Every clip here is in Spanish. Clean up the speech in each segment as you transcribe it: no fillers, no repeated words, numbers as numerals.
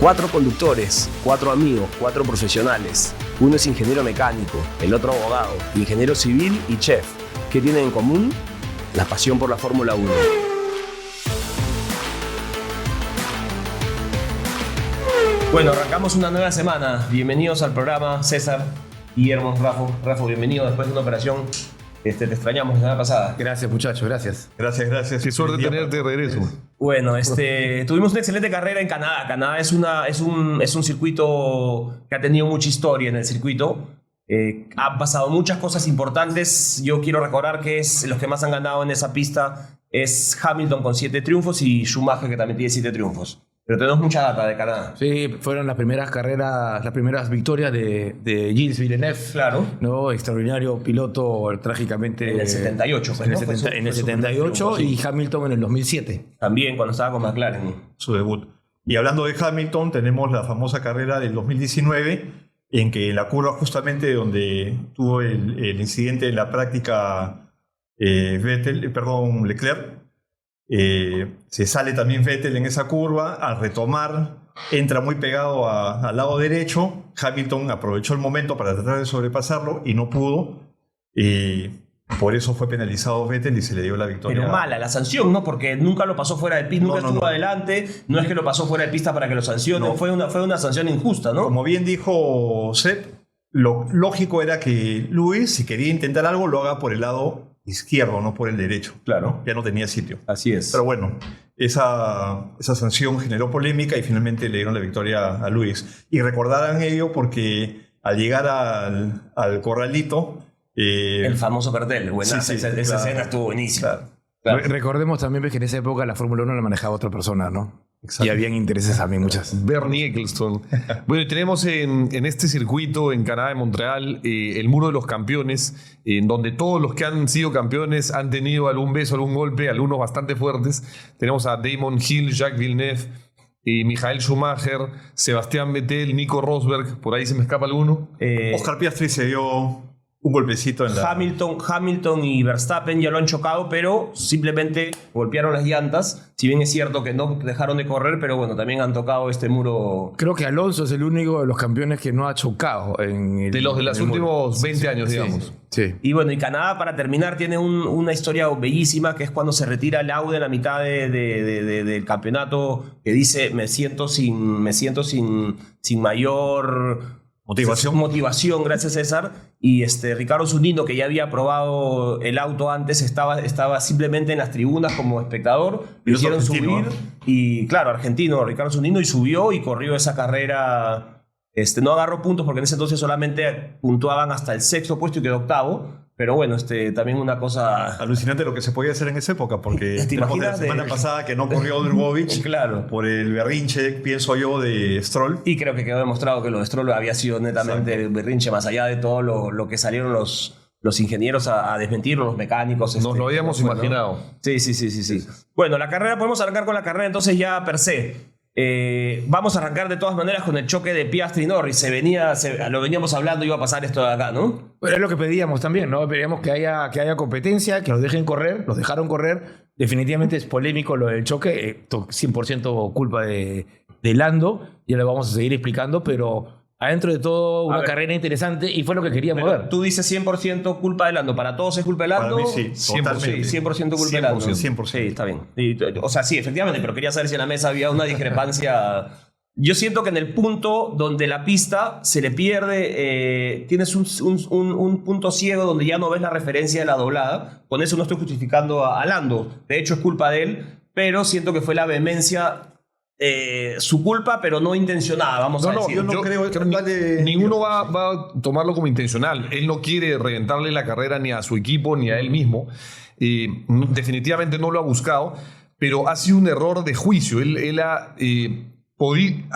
4 conductores, 4 amigos, 4 profesionales. Uno es ingeniero mecánico, el otro abogado, ingeniero civil y chef. ¿Qué tienen en común? La pasión por la Fórmula 1. Bueno, arrancamos una nueva semana. Bienvenidos al programa, César, Guillermo, Rafa, bienvenido después de una operación. Te extrañamos la semana pasada. Gracias, muchachos, gracias. Gracias. Qué suerte tenerte de regreso. Bueno, tuvimos una excelente carrera en Canadá. Canadá es un circuito que ha tenido mucha historia en el circuito. Han pasado muchas cosas importantes. Yo quiero recordar que los que más han ganado en esa pista es Hamilton con 7 triunfos y Schumacher, que también tiene 7 triunfos. Pero tenemos mucha data de Canadá. Sí, fueron las primeras carreras, las primeras victorias de Gilles Villeneuve. Claro. ¿No? Extraordinario piloto, trágicamente. En el 78. Pues, en el 78 y Hamilton en el 2007. También, cuando estaba con McLaren. Su debut. Y hablando de Hamilton, tenemos la famosa carrera del 2019, en que en la curva justamente donde tuvo el incidente en la práctica Leclerc, se sale también Vettel en esa curva. Al retomar, entra muy pegado al lado derecho. Hamilton aprovechó el momento para tratar de sobrepasarlo y no pudo. Por eso fue penalizado Vettel y se le dio la victoria. Pero mala la sanción, ¿no? Porque nunca lo pasó fuera de pista, nunca estuvo adelante. No es que lo pasó fuera de pista para que lo sancionen. No. Fue una sanción injusta, ¿no? Como bien dijo Sepp, lo lógico era que Lewis, si quería intentar algo, lo haga por el lado izquierdo, no por el derecho. Claro. Ya no tenía sitio. Así es. Pero bueno, esa sanción generó polémica y finalmente le dieron la victoria a Lewis. Y recordarán ello porque al llegar al corralito... el famoso cartel. Esa escena estuvo buenísima. Claro. Recordemos también que en esa época la Fórmula 1 la manejaba otra persona, ¿no? Exacto. Y habían intereses también muchas. Bernie Ecclestone. Bueno, tenemos en este circuito en Canadá, en Montreal, el Muro de los Campeones, en donde todos los que han sido campeones han tenido algún beso, algún golpe, algunos bastante fuertes. Tenemos a Damon Hill, Jacques Villeneuve, Michael Schumacher, Sebastián Vettel, Nico Rosberg, por ahí se me escapa alguno. Oscar Piastri se dio un golpecito en la... Hamilton y Verstappen ya lo han chocado, pero simplemente golpearon las llantas. Si bien es cierto que no dejaron de correr, pero bueno, también han tocado este muro. Creo que Alonso es el único de los campeones que no ha chocado. De los últimos 20 años, digamos. Sí. Y bueno, y Canadá, para terminar, tiene una historia bellísima, que es cuando se retira Lauda en la mitad del campeonato, que dice, me siento sin mayor... Motivación, gracias César. Y Ricardo Zunino, que ya había probado el auto antes, estaba simplemente en las tribunas como espectador. Lo hicieron subir. Y claro, argentino, Ricardo Zunino, y subió y corrió esa carrera. No agarró puntos porque en ese entonces solamente puntuaban hasta el 6º puesto y quedó 8º. Pero bueno, también una cosa... Alucinante lo que se podía hacer en esa época, porque tenemos de la semana pasada que no corrió Drugovich claro, por el berrinche, pienso yo, de Stroll. Y creo que quedó demostrado que lo de Stroll había sido netamente el berrinche, más allá de todo lo que salieron los ingenieros a desmentirlo, los mecánicos. Nos lo habíamos imaginado. Sí. Bueno, la carrera, podemos arrancar con la carrera entonces ya per se. Vamos a arrancar de todas maneras con el choque de Piastri y Norris. Lo veníamos hablando, iba a pasar esto de acá, ¿no? Pero es lo que pedíamos también, ¿no? Pedíamos que haya competencia, que los dejen correr, los dejaron correr. Definitivamente es polémico lo del choque, 100% culpa de Lando, ya lo vamos a seguir explicando, pero adentro de todo una carrera interesante y fue lo que queríamos ver. Tú dices 100% culpa de Lando, ¿para todos es culpa de Lando? Para mí sí, 100% culpa de Lando. 100%. Sí, está bien. O sea, sí, efectivamente, pero quería saber si en la mesa había una discrepancia. Yo siento que en el punto donde la pista se le pierde, tienes un punto ciego donde ya no ves la referencia de la doblada. Con eso no estoy justificando a Lando. De hecho, es culpa de él, pero siento que fue la vehemencia... su culpa, pero no intencionada, vamos a decir. Yo no creo que ninguno va a tomarlo como intencional. Él no quiere reventarle la carrera ni a su equipo ni a él mismo. Definitivamente no lo ha buscado, pero ha sido un error de juicio. Él ha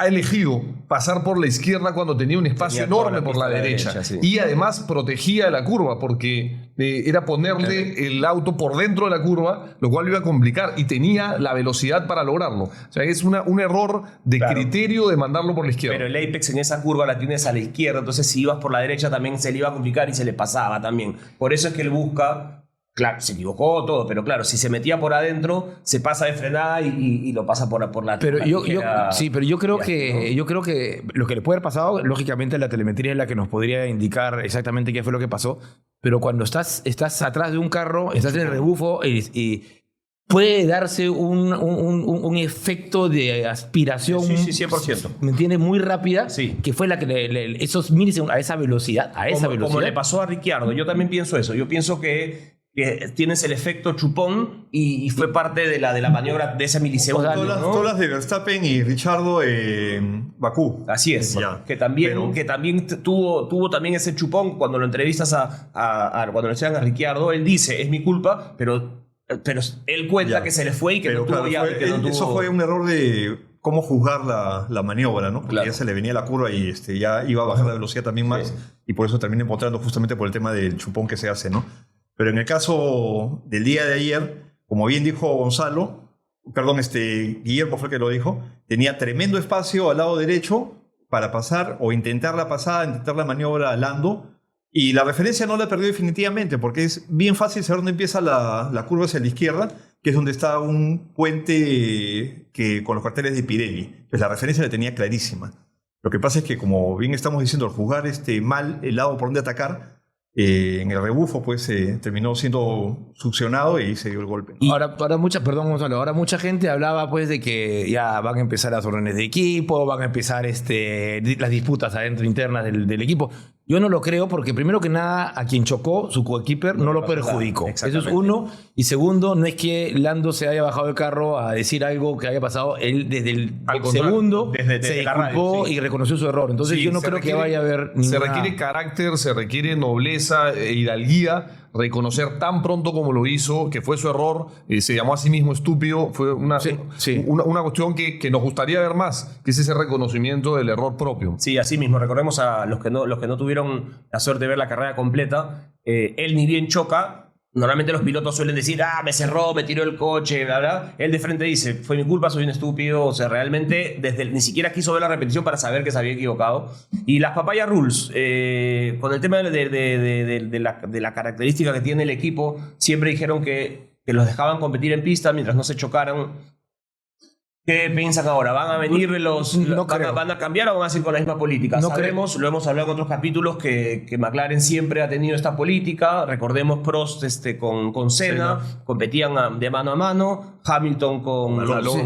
elegido pasar por la izquierda cuando tenía un espacio enorme por la derecha. Sí. Y además protegía la curva porque era ponerle el auto por dentro de la curva, lo cual lo iba a complicar y tenía la velocidad para lograrlo. O sea, es un error de criterio de mandarlo por la izquierda. Pero el apex en esa curva la tienes a la izquierda, entonces si ibas por la derecha también se le iba a complicar y se le pasaba también. Por eso es que él busca Claro, se equivocó todo, pero claro, si se metía por adentro, se pasa de frenada y lo pasa por la Pero yo creo ¿no? que lo que le puede haber pasado, lógicamente la telemetría es la que nos podría indicar exactamente qué fue lo que pasó, pero cuando estás atrás de un carro, estás en el rebufo y puede darse un efecto de aspiración. Sí, 100%. ¿Me entiendes? Muy rápida, Sí. que fue la que esos milisegundos, a esa velocidad, Como le pasó a Ricciardo. Yo también pienso eso. Yo pienso que tienes el efecto chupón y fue parte de la maniobra de ese milisegundo. Todas las de Verstappen y Ricciardo en Bakú. Así es. Ya. Que también tuvo también ese chupón cuando lo entrevistas cuando le decían a Ricciardo. Él dice, es mi culpa, pero él cuenta que se le fue y que no tuvo Eso fue un error de cómo juzgar la maniobra, ¿no? Porque Claro. ya se le venía la curva y ya iba a bajar la velocidad también más. Sí. Y por eso termina empotrando justamente por el tema del chupón que se hace, ¿no? Pero en el caso del día de ayer, como bien dijo Guillermo fue el que lo dijo, tenía tremendo espacio al lado derecho para pasar o intentar la pasada, intentar la maniobra a Lando. Y la referencia no la perdió definitivamente, porque es bien fácil saber dónde empieza la curva hacia la izquierda, que es donde está un puente con los carteles de Pirelli. Pues la referencia la tenía clarísima. Lo que pasa es que, como bien estamos diciendo, al jugar mal el lado por donde atacar, en el rebufo pues terminó siendo succionado y se dio el golpe. Ahora mucha gente hablaba pues de que ya van a empezar las órdenes de equipo, van a empezar las disputas adentro internas del equipo. Yo no lo creo porque primero que nada a quien chocó, su coequiper, no lo perjudicó. Eso es uno. Y segundo, no es que Lando se haya bajado del carro a decir algo que haya pasado. Él desde el segundo se disculpó y reconoció su error. Entonces yo no creo que vaya a haber ninguna... Se requiere carácter, se requiere nobleza, hidalguía, reconocer tan pronto como lo hizo, que fue su error, se llamó a sí mismo estúpido, fue una cuestión que nos gustaría ver más, que es ese reconocimiento del error propio. Sí, así mismo. Recordemos a los que no tuvieron la suerte de ver la carrera completa. Él ni bien choca. Normalmente los pilotos suelen decir, me cerró, me tiró el coche, bla, bla. Él de frente dice, fue mi culpa, soy un estúpido. O sea, realmente ni siquiera quiso ver la repetición para saber que se había equivocado. Y las Papaya Rules, con el tema de la característica que tiene el equipo, siempre dijeron que los dejaban competir en pista mientras no se chocaran. ¿Qué piensan ahora? ¿Van a venir van a cambiar o van a seguir con la misma política? No Sabemos, lo hemos hablado en otros capítulos, que McLaren siempre ha tenido esta política. Recordemos Prost con Senna, competían de mano a mano. Hamilton con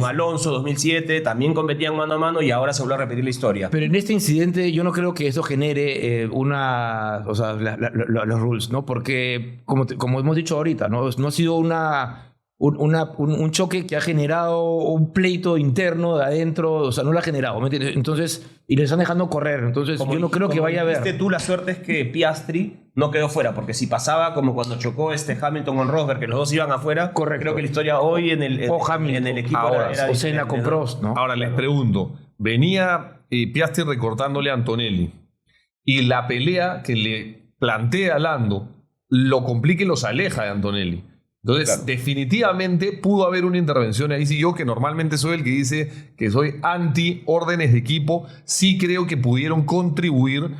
Alonso 2007, también competían mano a mano y ahora se vuelve a repetir la historia. Pero en este incidente yo no creo que eso genere los rules, ¿no? Porque como hemos dicho ahorita, no ha sido un choque que ha generado un pleito interno de adentro, o sea, no lo ha generado, ¿me entiendes? Entonces, y le están dejando correr, entonces yo no creo que vaya a haber. Tú, la suerte es que Piastri no quedó fuera, porque si pasaba como cuando chocó Hamilton con Rosberg, que los dos iban afuera, correcto. Creo que la historia hoy en el equipo ahora, era o Senna con Prost, ¿no? Ahora les pregunto, venía Piastri recortándole a Antonelli y la pelea que le plantea Lando lo complica y los aleja de Antonelli. Entonces, definitivamente pudo haber una intervención ahí. Si yo, que normalmente soy el que dice que soy anti órdenes de equipo, sí creo que pudieron contribuir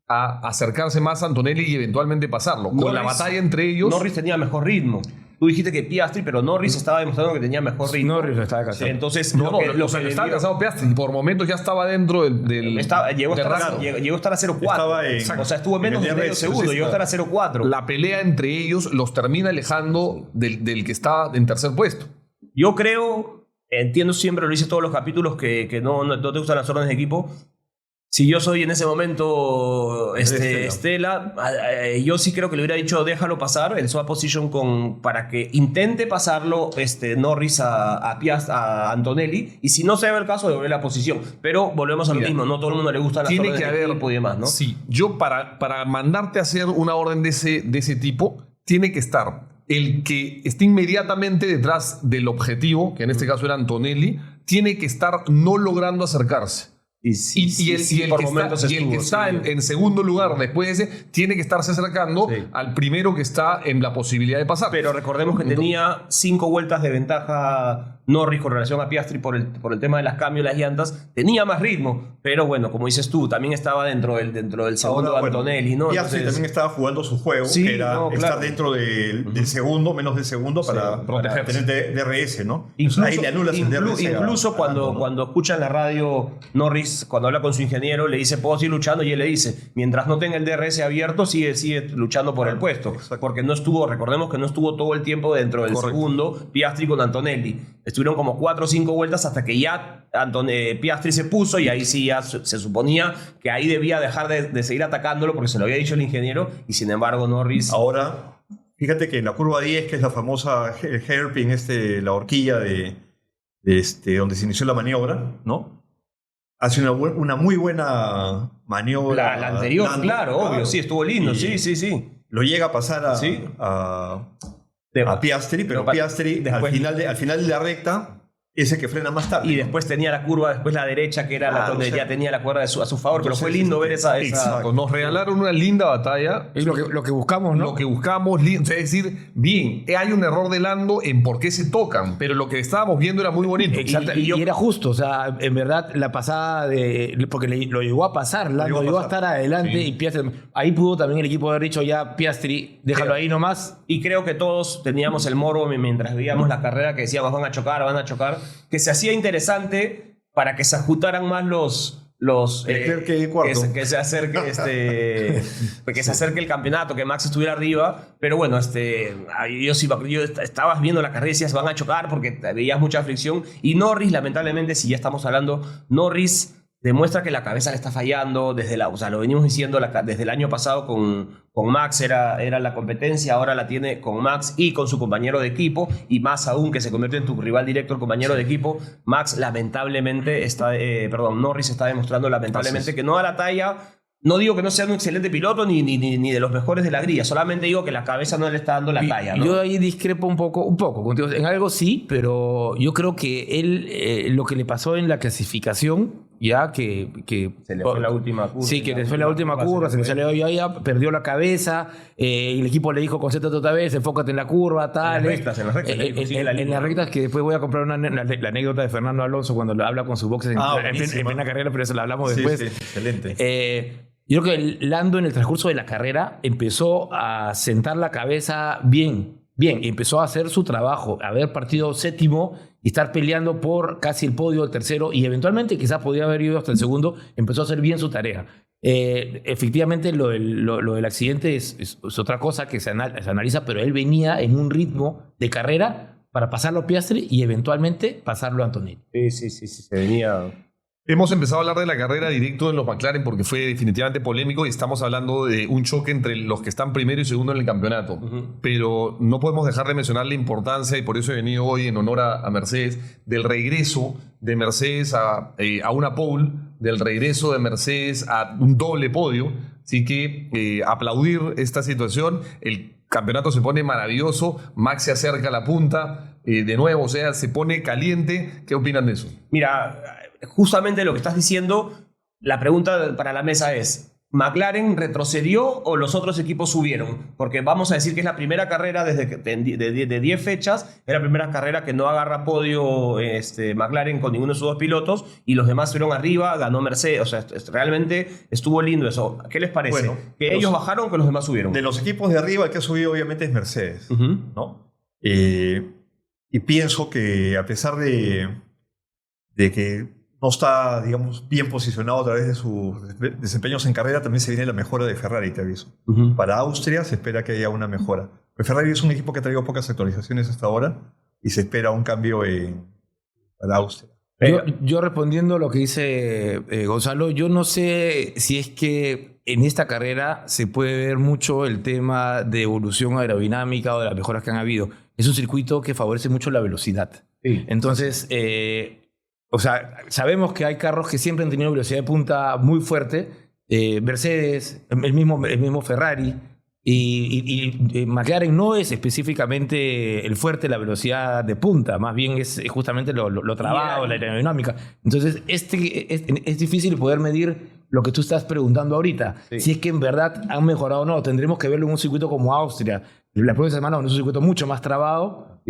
a acercarse más a Antonelli y eventualmente pasarlo. Con la batalla entre ellos... Norris tenía mejor ritmo. Tú dijiste que Piastri, pero Norris estaba demostrando que tenía mejor ritmo. Norris lo estaba cansado. Entonces, estaba cansado Piastri. Por momentos ya estaba dentro del llegó a estar a 0.4. O sea, estuvo menos de medio segundo. Llegó a estar a 0.4. La pelea entre ellos los termina alejando del que está en tercer puesto. Yo creo, entiendo siempre, lo hice todos los capítulos, que no te gustan las órdenes de equipo. Si yo soy en ese momento Estela, yo sí creo que le hubiera dicho déjalo pasar, el swap position para que intente pasarlo Norris a Antonelli, y si no se ve el caso, devolver la posición. Pero volvemos a lo mismo, no todo el mundo le gusta las órdenes de equipo y demás, ¿no? Sí, yo para mandarte a hacer una orden de ese tipo, tiene que estar el que esté inmediatamente detrás del objetivo, que en este caso era Antonelli, tiene que estar no logrando acercarse. Y el que está en segundo lugar después de ese tiene que estarse acercando al primero que está en la posibilidad de pasar. Pero recordemos que tenía 5 vueltas de ventaja Norris con relación a Piastri por el tema de las cambios, las llantas. Tenía más ritmo, pero bueno, como dices tú, también estaba dentro del segundo de Antonelli, ¿no? Piastri también estaba jugando su juego, que era estar dentro del segundo, menos del segundo, para tener DRS, ¿no? Ahí le anulas el DRS. Incluso cuando escucha en la radio Norris, cuando habla con su ingeniero, le dice, puedo seguir luchando, y él le dice, mientras no tenga el DRS abierto, sigue luchando por el puesto. Exacto. Porque recordemos que no estuvo todo el tiempo dentro del segundo Piastri con Antonelli. Estuvieron como 4 o 5 vueltas hasta que ya Piastri se puso, y ahí sí ya se suponía que ahí debía dejar de seguir atacándolo porque se lo había dicho el ingeniero, y sin embargo Norris... Ahora, fíjate que en la curva 10, que es la famosa hairpin, la horquilla de donde se inició la maniobra, ¿no? Hace una muy buena maniobra. La anterior, claro, obvio, sí, estuvo lindo, sí. Lo llega a pasar a Piastri, pero Piastri al final de la recta es el que frena más tarde. Y después tenía la curva, después la derecha, que era donde ya tenía la cuerda a su favor. Pero fue lindo ver esa... Exacto, nos regalaron una linda batalla. Es lo que buscamos, ¿no? Lo que buscamos, es decir, bien, hay un error de Lando en por qué se tocan, pero lo que estábamos viendo era muy bonito. Exacto, y era justo, o sea, en verdad la pasada porque lo llegó a pasar, Lando llegó a estar adelante, y Piastri, ahí pudo también el equipo haber dicho, ya Piastri, déjalo ahí nomás. Y creo que todos teníamos el morbo mientras veíamos la carrera, que decíamos, van a chocar, que se hacía interesante para que se ajutaran más que se acerque que se acerque el campeonato, que Max estuviera arriba. Pero bueno, yo estabas viendo la carrera y decías, van a chocar, porque veías mucha fricción. Y Norris, lamentablemente, si ya estamos hablando, Norris demuestra que la cabeza le está fallando lo venimos diciendo desde el año pasado con Max era la competencia, ahora la tiene con Max y con su compañero de equipo, y más aún que se convierte en tu rival directo, el compañero de equipo. Max lamentablemente Norris está demostrando lamentablemente que no da la talla. No digo que no sea un excelente piloto ni de los mejores de la grilla, solamente digo que la cabeza no le está dando la talla, ¿no? Yo ahí discrepo un poco contigo. En algo sí, pero yo creo que él, lo que le pasó en la clasificación, ya que se le fue la última curva. Sí, que le fue la última curva, se le salió, ya perdió la cabeza, el equipo le dijo, concéntrate otra vez, enfócate en la curva, tal. En las rectas, que después voy a comprar la anécdota de Fernando Alonso cuando habla con sus boxes en plena carrera, pero eso la hablamos después. Sí, excelente. Yo creo que Lando en el transcurso de la carrera empezó a sentar la cabeza bien, y empezó a hacer su trabajo, haber partido séptimo y estar peleando por casi el podio, el tercero, y eventualmente quizás podía haber ido hasta el segundo. Empezó a hacer bien su tarea. Efectivamente, lo del accidente es otra cosa que se analiza, pero él venía en un ritmo de carrera para pasarlo a Piastri y eventualmente pasarlo a Antonelli. Sí, se venía... Hemos empezado a hablar de la carrera directo en los McLaren porque fue definitivamente polémico, y estamos hablando de un choque entre los que están primero y segundo en el campeonato. Pero no podemos dejar de mencionar la importancia, y por eso he venido hoy en honor a Mercedes, del regreso de Mercedes a una pole, del regreso de Mercedes a un doble podio. Así que aplaudir esta situación. El campeonato se pone maravilloso, Max se acerca a la punta, de nuevo, o sea, se pone caliente. ¿Qué opinan de eso? Mira, justamente lo que estás diciendo, la pregunta para la mesa es, ¿McLaren retrocedió o los otros equipos subieron? Porque vamos a decir que es la primera carrera de 10 fechas, es la primera carrera que no agarra podio McLaren con ninguno de sus dos pilotos, y los demás estuvieron arriba, ganó Mercedes. O sea, realmente estuvo lindo eso. ¿Qué les parece? Bueno, ¿que ellos bajaron o que los demás subieron? De los equipos de arriba, el que ha subido obviamente es Mercedes, ¿no? Y pienso que a pesar de que no está, digamos, bien posicionado a través de sus desempeños en carrera, también se viene la mejora de Ferrari, te aviso. Para Austria se espera que haya una mejora. Pero Ferrari es un equipo que ha traído pocas actualizaciones hasta ahora, y se espera un cambio para Austria. Yo respondiendo a lo que dice Gonzalo, yo no sé si es que en esta carrera se puede ver mucho el tema de evolución aerodinámica o de las mejoras que han habido. Es un circuito que favorece mucho la velocidad. Sí. Entonces, o sea, sabemos que hay carros que siempre han tenido velocidad de punta muy fuerte. Mercedes, el mismo Ferrari. Y McLaren no es específicamente el fuerte, la velocidad de punta, más bien es justamente lo trabado, la aerodinámica. Entonces, es difícil poder medir lo que tú estás preguntando ahorita. Sí. Si es que en verdad han mejorado o no. Tendremos que verlo en un circuito como Austria. La próxima semana, en un circuito mucho más trabado.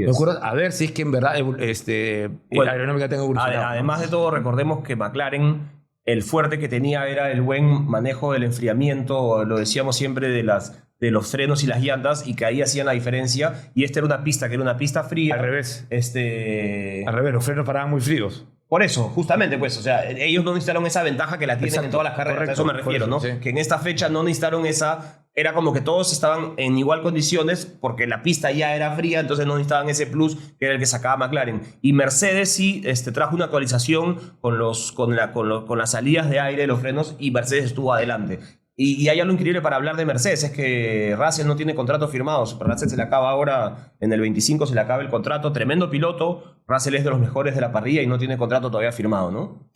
A ver si es que en verdad la aerodinámica tenga evolucionado. Además de todo, recordemos que McLaren, el fuerte que tenía era el buen manejo del enfriamiento, lo decíamos siempre, de los frenos y las llantas, y que ahí hacían la diferencia. Y esta era una pista que era una pista fría. Al revés. Al revés, los frenos paraban muy fríos. Por eso, justamente, pues, o sea, ellos no necesitaron esa ventaja que la tienen en todas las carreras. Correcto, a eso me refiero, eso, ¿no? Sí. Que en esta fecha no necesitaron esa. Era como que todos estaban en igual condiciones porque la pista ya era fría, entonces no necesitaban ese plus que era el que sacaba McLaren. Y Mercedes sí trajo una actualización con las salidas de aire de los frenos, y Mercedes estuvo adelante. Y hay algo increíble para hablar de Mercedes, es que Russell no tiene contrato firmado. Russell se le acaba ahora, en el 25 se le acaba el contrato. Tremendo piloto. Russell es de los mejores de la parrilla y no tiene contrato todavía firmado, ¿no?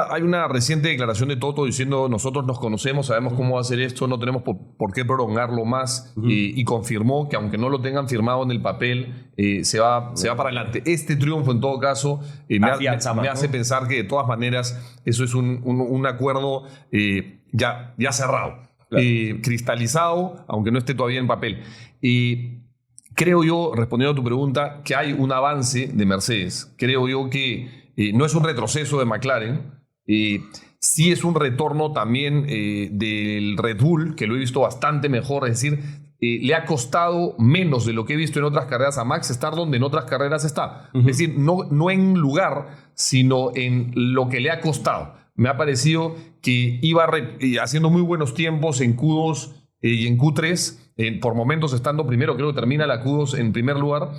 Hay una reciente declaración de Toto diciendo: nosotros nos conocemos, sabemos cómo va a hacer esto, no tenemos por qué prolongarlo más. Y confirmó que aunque no lo tengan firmado en el papel, se va para adelante. Este triunfo, en todo caso, me hace pensar que de todas maneras eso es un acuerdo ya cerrado, claro. Cristalizado, aunque no esté todavía en papel. Creo yo, respondiendo a tu pregunta, que hay un avance de Mercedes. Creo yo que no es un retroceso de McLaren, sí es un retorno también del Red Bull, que lo he visto bastante mejor. Es decir, le ha costado menos de lo que he visto en otras carreras a Max estar donde en otras carreras está. Es decir, no en lugar, sino en lo que le ha costado. Me ha parecido que iba haciendo muy buenos tiempos en Q2 y en Q3, por momentos estando primero. Creo que termina la Q2 en primer lugar.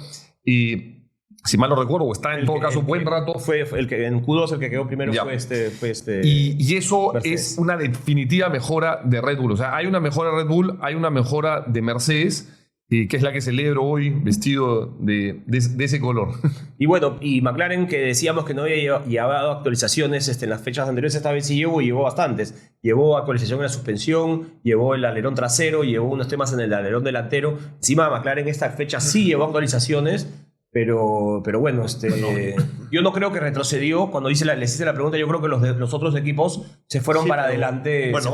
Y si mal no recuerdo, o está en todo caso buen rato. Fue el que en Q2 el que quedó primero. Y eso Mercedes. Es una definitiva mejora de Red Bull. O sea, hay una mejora de Red Bull, hay una mejora de Mercedes, que es la que celebro hoy, vestido de ese color. Y bueno, y McLaren, que decíamos que no había llevado actualizaciones en las fechas anteriores, esta vez sí llevó bastantes. Llevó actualización en la suspensión, llevó el alerón trasero, llevó unos temas en el alerón delantero. Encima McLaren esta fecha sí llevó actualizaciones, pero bueno, yo no creo que retrocedió. Cuando les hice la pregunta, yo creo que los otros equipos se fueron para adelante. Bueno,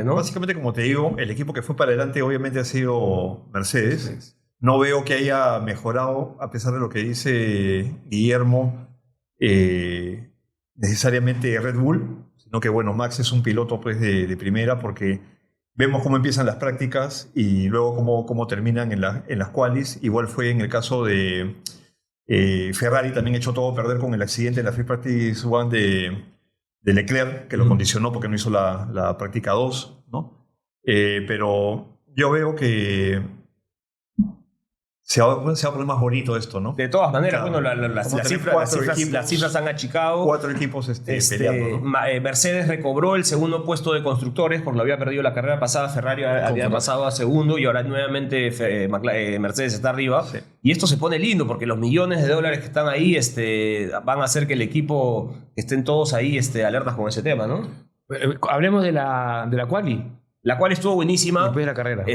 ¿no? Básicamente, como te digo, el equipo que fue para adelante obviamente ha sido Mercedes. No veo que haya mejorado, a pesar de lo que dice Guillermo, necesariamente Red Bull, sino que bueno, Max es un piloto pues de primera, porque vemos cómo empiezan las prácticas y luego cómo terminan en las qualis. Igual fue en el caso de Ferrari, también echó todo a perder con el accidente en la Free Practice 1 de Leclerc, que lo condicionó porque no hizo la práctica 2, ¿no? Pero yo veo que se va a poner más bonito esto, ¿no? De todas maneras, Claro. bueno, las cifras han achicado. 4 equipos peleando, ¿no? Mercedes recobró el segundo puesto de constructores, porque lo había perdido la carrera pasada. Ferrari había pasado a segundo y ahora nuevamente Mercedes está arriba. Sí. Y esto se pone lindo porque los millones de dólares que están ahí van a hacer que el equipo estén todos ahí alertas con ese tema, ¿no? Hablemos de la quali. La cual estuvo buenísima. Después de la carrera.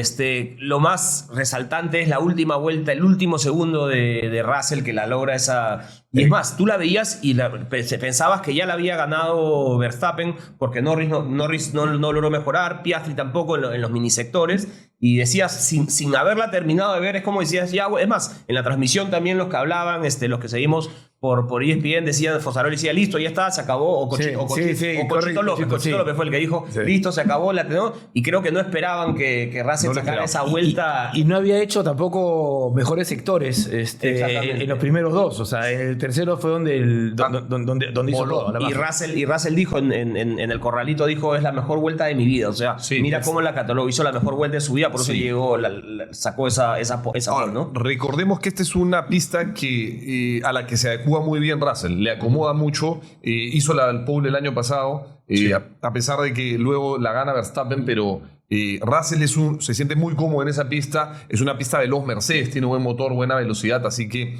Lo más resaltante es la última vuelta, el último segundo de Russell, que la logra esa. Y es más, tú la veías y pensabas que ya la había ganado Verstappen, porque Norris no logró mejorar, Piastri tampoco en los minisectores. Y decías, sin haberla terminado de ver, es como decías, ya, es más, en la transmisión también los que hablaban, los que seguimos por ESPN, decían, Fosaroli decía, listo, ya está, se acabó, o Cochito López fue el que dijo, listo, se acabó, la tenó, y creo que no esperaban que Russell sacara esa vuelta. Y no había hecho tampoco mejores sectores en los primeros dos, o sea, en el tercero fue donde hizo todo. Y Russell dijo, en el corralito dijo, es la mejor vuelta de mi vida, o sea, mira cómo la catalogó, hizo la mejor vuelta de su vida, por eso llegó, sacó esa pole, ¿no? Recordemos que esta es una pista a la que se adecua muy bien Russell, le acomoda mucho, hizo el pole el año pasado, a pesar de que luego la gana Verstappen, pero Russell se siente muy cómodo en esa pista. Es una pista de los Mercedes, tiene buen motor, buena velocidad, así que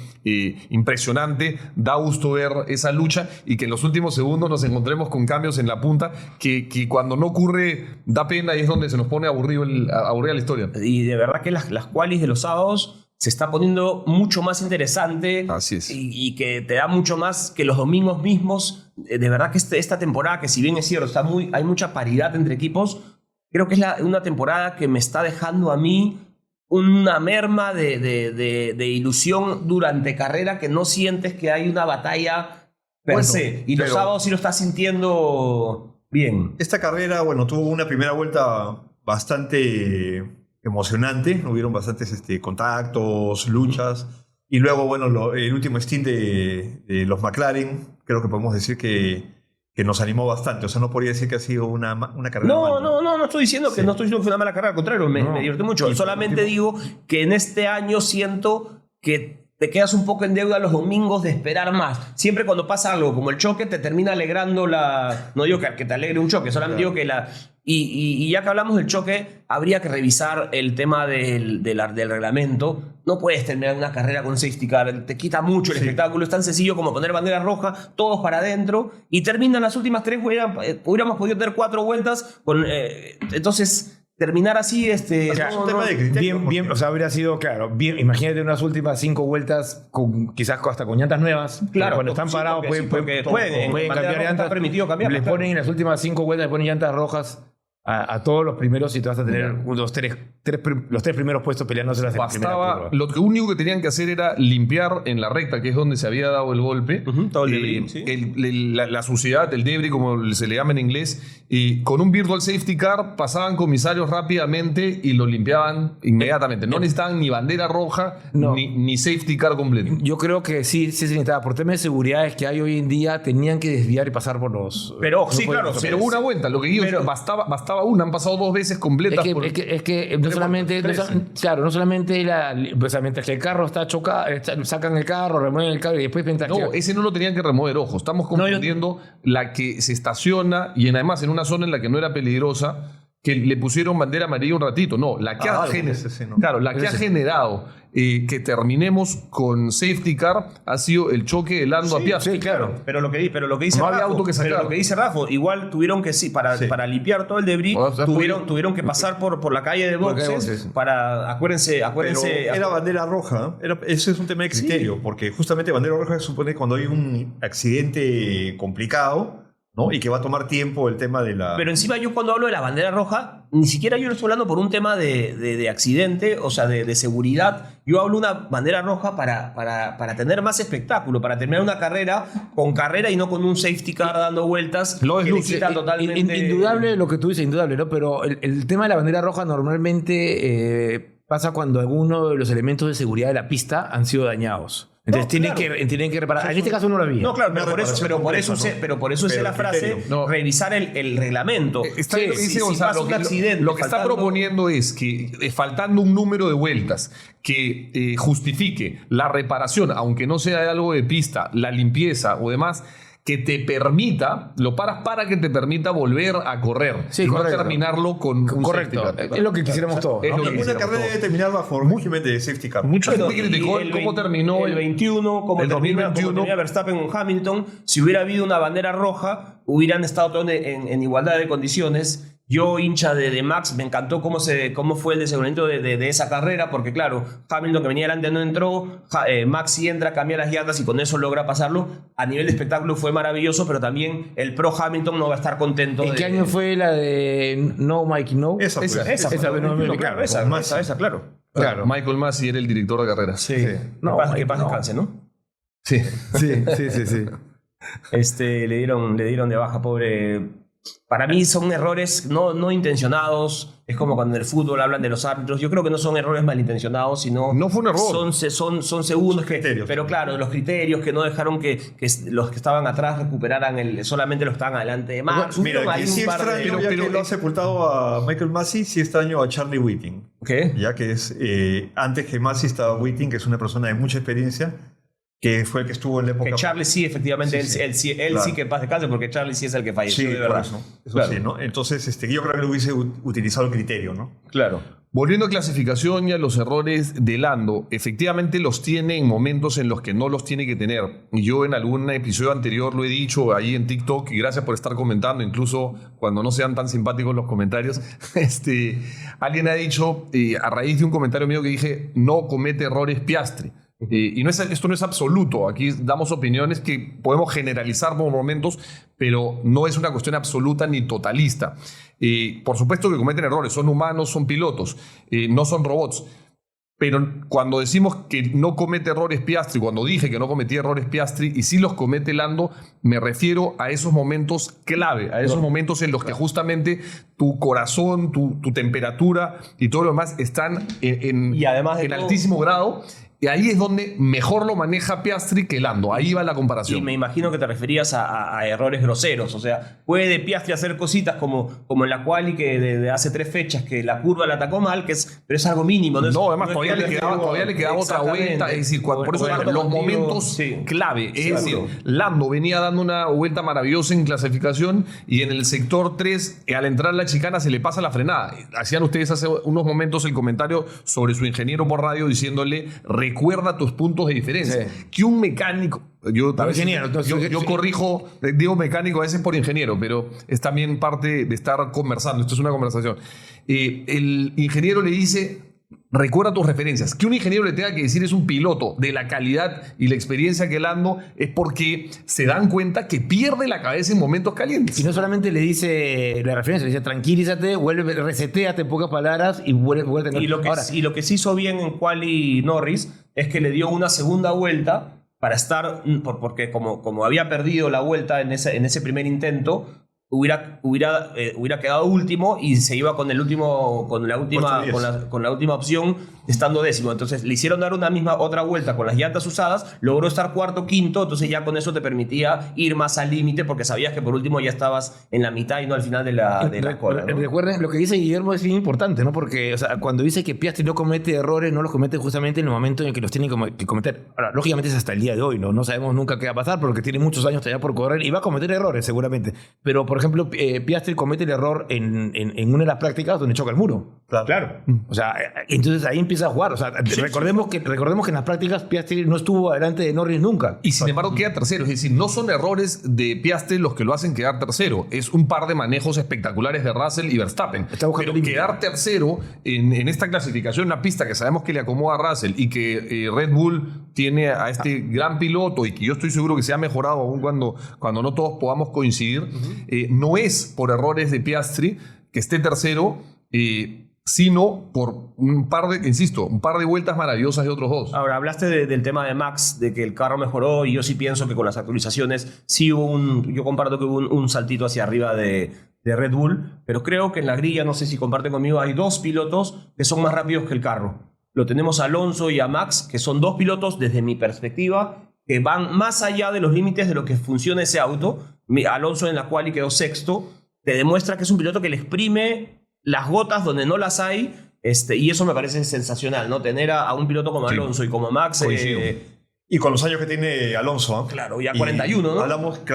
impresionante. Da gusto ver esa lucha y que en los últimos segundos nos encontremos con cambios en la punta que cuando no ocurre da pena y es donde se nos pone aburrida la historia. Y de verdad que las qualis de los sábados se está poniendo mucho más interesante. Así es. Y que te da mucho más que los domingos mismos. De verdad que esta temporada, que si bien es cierto, hay mucha paridad entre equipos, creo que es una temporada que me está dejando a mí una merma de ilusión durante carrera, que no sientes que hay una batalla per se. Y los sábados sí lo estás sintiendo bien. Esta carrera, tuvo una primera vuelta bastante emocionante. Hubieron bastantes contactos, luchas. Y luego, el último stint de los McLaren, creo que podemos decir que nos animó bastante. O sea, no podría decir que ha sido una carrera mala. No estoy diciendo que fue una mala carrera. Al contrario, me divirtió mucho. Solamente digo que en este año siento que te quedas un poco en deuda los domingos de esperar más. Siempre cuando pasa algo como el choque, te termina alegrando no digo que te alegre un choque, solamente digo que y ya que hablamos del choque, habría que revisar el tema del reglamento. No puedes terminar una carrera con safety car, te quita mucho el espectáculo. Es tan sencillo como poner bandera roja, todos para adentro, y terminan las últimas 3, hubiéramos podido tener 4 vueltas. Entonces, terminar así, es un tema de criterio. Bien, o sea, habría sido, claro, bien. Imagínate unas últimas 5 vueltas, quizás hasta con llantas nuevas. Claro, cuando están parados pueden cambiar llantas. Permitido cambiar. Les ponen en las últimas 5 vueltas, les ponen llantas rojas a todos los primeros y te vas a tener los tres primeros puestos peleándose las Bastaba, lo único que tenían que hacer era limpiar en la recta, que es donde se había dado el golpe, todo el debris, la suciedad, el debris, como se le llama en inglés, y con un virtual safety car pasaban comisarios rápidamente y lo limpiaban inmediatamente. No necesitaban ni bandera roja ni safety car completo. Yo creo que sí se necesitaba. Por temas de seguridad que hay hoy en día, tenían que desviar y pasar por los... Pero pero una vuelta, lo que digo, bastaba una, han pasado 2 veces completas. Es que no solamente, no solamente mientras que el carro está chocado, sacan el carro, remueven el carro y después mientras ese no lo tenían que remover, ojo, estamos confundiendo la que se estaciona y además en una zona en la que no era peligrosa, que le pusieron bandera amarilla un ratito. No, la que ha generado que terminemos con safety car ha sido el choque de Lando a Piastri. Sí, claro. Pero lo que dice no Rafa, había auto que sacar. Pero lo que dice Rafa, igual tuvieron que para limpiar todo el debris, tuvieron que pasar por la calle de boxes para acuérdense. Era bandera roja. Eso es un tema de criterio, porque justamente bandera roja se supone cuando hay un accidente complicado, ¿no? Y que va a tomar tiempo el tema de la... Pero encima yo cuando hablo de la bandera roja, ni siquiera yo lo estoy hablando por un tema de accidente, o sea, de seguridad. Yo hablo una bandera roja para tener más espectáculo, para terminar una carrera con carrera y no con un safety car dando vueltas. Lo es totalmente... Indudable lo que tú dices, indudable, ¿no? Pero el tema de la bandera roja normalmente pasa cuando alguno de los elementos de seguridad de la pista han sido dañados. Entonces tienen que reparar. En este caso no lo había. No, claro, pero por eso es la frase, revisar el reglamento. Está bien lo que dice Gonzalo. Lo que está proponiendo es que, faltando un número de vueltas que justifique la reparación, aunque no sea algo de pista, la limpieza o demás, que te permita, lo paras para que te permita volver a correr. Sí, y no correcto. terminarlo con un correcto. safety car. Es lo que quisiéramos todos. Una carrera debe terminar bajo régimen de safety car. Mucha gente criticó cómo terminó el 21, cómo termina Verstappen con Hamilton. Si hubiera habido una bandera roja, hubieran estado todos en igualdad de condiciones. Yo, hincha de Max, me encantó cómo fue el desenvolvimiento de esa carrera, porque claro, Hamilton que venía delante no entró, Max sí entra, cambia las llantas y con eso logra pasarlo. A nivel de espectáculo fue maravilloso, pero también el pro Hamilton no va a estar contento. ¿En qué año fue la de No Mikey No? Esa, claro. Michael Masi era el director de carrera. Sí. Que paz descanse, ¿no? Sí. Le dieron de baja, pobre. Para mí son errores no intencionados. Es como cuando en el fútbol hablan de los árbitros. Yo creo que no son errores malintencionados, sino... No fue un error. Son segundos pero claro, los criterios que no dejaron que los que estaban atrás recuperaran solamente los que estaban adelante de Max. Mira, sí extraño, ya que lo ha sepultado a Michael Masi, sí extraño a Charlie Whiting. ¿Qué? Ya que es... antes que Masi estaba Whiting, que es una persona de mucha experiencia, que fue el que estuvo en la época... Que Charles sí, efectivamente, él sí que en paz descanse, porque Charles sí es el que falleció de verdad. Eso claro. Sí, ¿no? Entonces, yo creo que lo hubiese utilizado el criterio, ¿no? Claro. Volviendo a clasificación y a los errores de Lando, efectivamente los tiene en momentos en los que no los tiene que tener. Yo en algún episodio anterior lo he dicho ahí en TikTok, y gracias por estar comentando, incluso cuando no sean tan simpáticos los comentarios. Alguien ha dicho, a raíz de un comentario mío que dije, no comete errores Piastri. Y esto no es absoluto, aquí damos opiniones que podemos generalizar por momentos, pero no es una cuestión absoluta ni totalista. Por supuesto que cometen errores, son humanos, son pilotos, no son robots. Pero cuando decimos que no comete errores Piastri, cuando dije que no cometía errores Piastri y sí los comete Lando, me refiero a esos momentos clave, a esos momentos en los que justamente tu corazón, tu temperatura y todo lo demás están en altísimo grado. Y ahí es donde mejor lo maneja Piastri que Lando. Ahí va la comparación. Y me imagino que te referías a errores groseros. O sea, puede Piastri hacer cositas como en la quali que de hace 3 fechas, que la curva la atacó mal, pero es algo mínimo. No, además todavía le quedaba otra vuelta. Es decir, por eso los momentos clave. Es decir, Lando venía dando una vuelta maravillosa en clasificación y en el sector 3, al entrar la chicana, se le pasa la frenada. Hacían ustedes hace unos momentos el comentario sobre su ingeniero por radio diciéndole: recuerda tus puntos de diferencia. Sí. Que un mecánico... Yo corrijo, digo mecánico a veces por ingeniero, pero es también parte de estar conversando. Esto es una conversación. El ingeniero le dice... Recuerda tus referencias. Que un ingeniero le tenga que decir es un piloto de la calidad y la experiencia que Lando es porque se dan cuenta que pierde la cabeza en momentos calientes. Y no solamente le dice la referencia, le dice tranquilízate, resetéate en pocas palabras y vuelve a tener... Y lo que se hizo bien en quali Norris es que le dio una segunda vuelta para estar, porque como había perdido la vuelta en ese primer intento, hubiera quedado último y se iba con la última opción estando décimo. Entonces le hicieron dar otra vuelta con las llantas usadas, logró estar cuarto, quinto, entonces ya con eso te permitía ir más al límite porque sabías que por último ya estabas en la mitad y no al final de la cola, ¿no? Recuerden, lo que dice Guillermo es bien importante, ¿no? Porque cuando dice que Piastri no comete errores, no los comete justamente en el momento en el que los tiene que cometer. Ahora, lógicamente es hasta el día de hoy, ¿no? No sabemos nunca qué va a pasar porque tiene muchos años todavía por correr y va a cometer errores seguramente. Pero, por ejemplo, Piastri comete el error en una de las prácticas donde choca el muro. Claro. O sea, entonces ahí empieza a jugar. O sea, recordemos que en las prácticas Piastri no estuvo adelante de Norris nunca. Y sin embargo queda tercero. Es decir, no son errores de Piastri los que lo hacen quedar tercero. Es un par de manejos espectaculares de Russell y Verstappen. Pero quedar tercero en esta clasificación, una pista que sabemos que le acomoda a Russell y que Red Bull tiene a este gran piloto y que yo estoy seguro que se ha mejorado aún cuando no todos podamos coincidir, no es por errores de Piastri que esté tercero, sino por un par de vueltas maravillosas de otros dos. Ahora, hablaste del tema de Max, de que el carro mejoró, y yo sí pienso que con las actualizaciones sí hubo yo comparto que hubo un saltito hacia arriba de Red Bull, pero creo que en la grilla, no sé si comparten conmigo, hay 2 pilotos que son más rápidos que el carro. Lo tenemos a Alonso y a Max, que son 2 pilotos, desde mi perspectiva, que van más allá de los límites de lo que funciona ese auto. Alonso en la quali quedó sexto, te demuestra que es un piloto que le exprime las gotas donde no las hay, y eso me parece sensacional, ¿no? Tener a un piloto como Alonso y como Max. Y con los años que tiene Alonso. Claro, ya 41, ¿no? Hablamos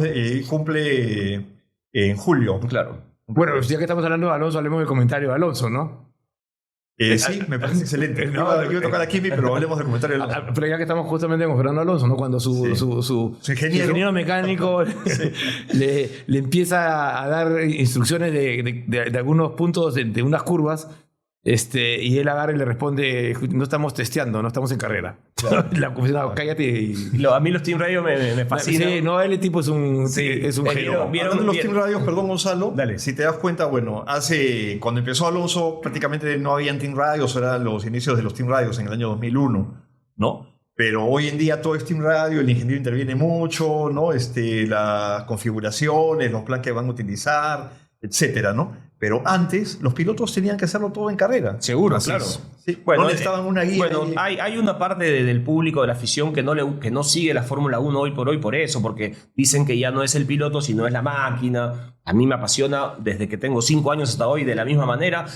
de... cumple en julio. Claro. Bueno, ya que estamos hablando de Alonso, hablemos del comentario de Alonso, ¿no? Sí, me parece excelente. Yo iba a tocar a Kimi, pero hablemos del comentario de Alonso. Pero ya que estamos justamente con Fernando Alonso, ¿no? Cuando su ingeniero mecánico le empieza a dar instrucciones de algunos puntos de unas curvas, y él agarra y le responde: no estamos testeando, no estamos en carrera. Claro. Cállate. A mí los Team Radio me fascinan. Sí, no, el tipo es un genio. ¿Vieron los Team Radios? Perdón, Gonzalo. Dale. Si te das cuenta, bueno, cuando empezó Alonso prácticamente no habían Team Radios, eran los inicios de los Team Radios en el año 2001, ¿no? Pero hoy en día todo es Team Radio, el ingeniero interviene mucho, ¿no? Las configuraciones, los planes que van a utilizar, etcétera, ¿no? Pero antes los pilotos tenían que hacerlo todo en carrera. Seguro, claro. Sí. Bueno, no necesitaban una guía. Bueno, hay una parte del público, de la afición, que no sigue la Fórmula 1 hoy por eso, porque dicen que ya no es el piloto, sino es la máquina. A mí me apasiona desde que tengo 5 años hasta hoy de la misma manera.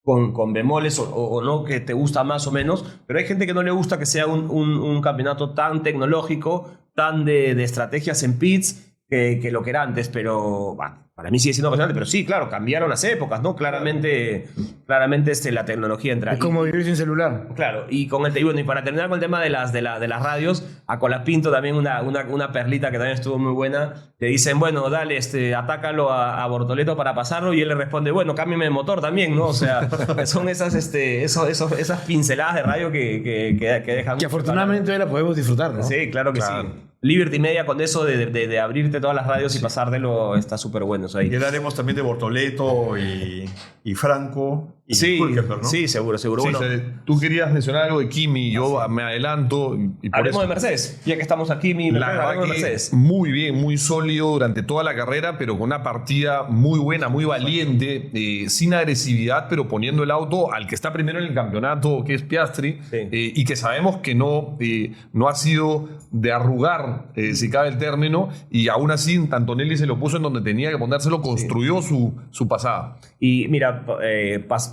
con bemoles o no, que te gusta más o menos, pero hay gente que no le gusta que sea un campeonato tan tecnológico, tan de estrategias en pits, que lo que era antes, pero para mí sigue siendo apasionante, pero sí, claro, cambiaron las épocas, ¿no? Claramente la tecnología entra. Es como vivir sin celular. Claro, y bueno, y para terminar con el tema de las radios, a Colapinto también una perlita que también estuvo muy buena. Le dicen, bueno, dale, atácalo a Bortoleto para pasarlo, y él le responde, bueno, cámbiame de motor también, ¿no? O sea, son esas pinceladas de radio que dejan. Que afortunadamente hoy la podemos disfrutar, ¿no? Sí, claro que sí. Liberty Media con eso de abrirte todas las radios y pasártelo está súper bueno. Ahí. Y hablaremos también de Bortoleto y Franco y Hülkenberg, ¿no? Sí, seguro. Sí, bueno, tú querías mencionar algo de Kimi, yo me adelanto. Y por hablemos eso, de Mercedes, ya que estamos aquí. Hablemos de Mercedes. Muy bien, muy sólido durante toda la carrera, pero con una partida muy buena, muy valiente, sin agresividad, pero poniendo el auto al que está primero en el campeonato, que es Piastri, y que sabemos que no ha sido de arrugar, si cabe el término, y aún así Antonelli se lo puso en donde tenía que ponérselo, construyó su pasada. Y mira,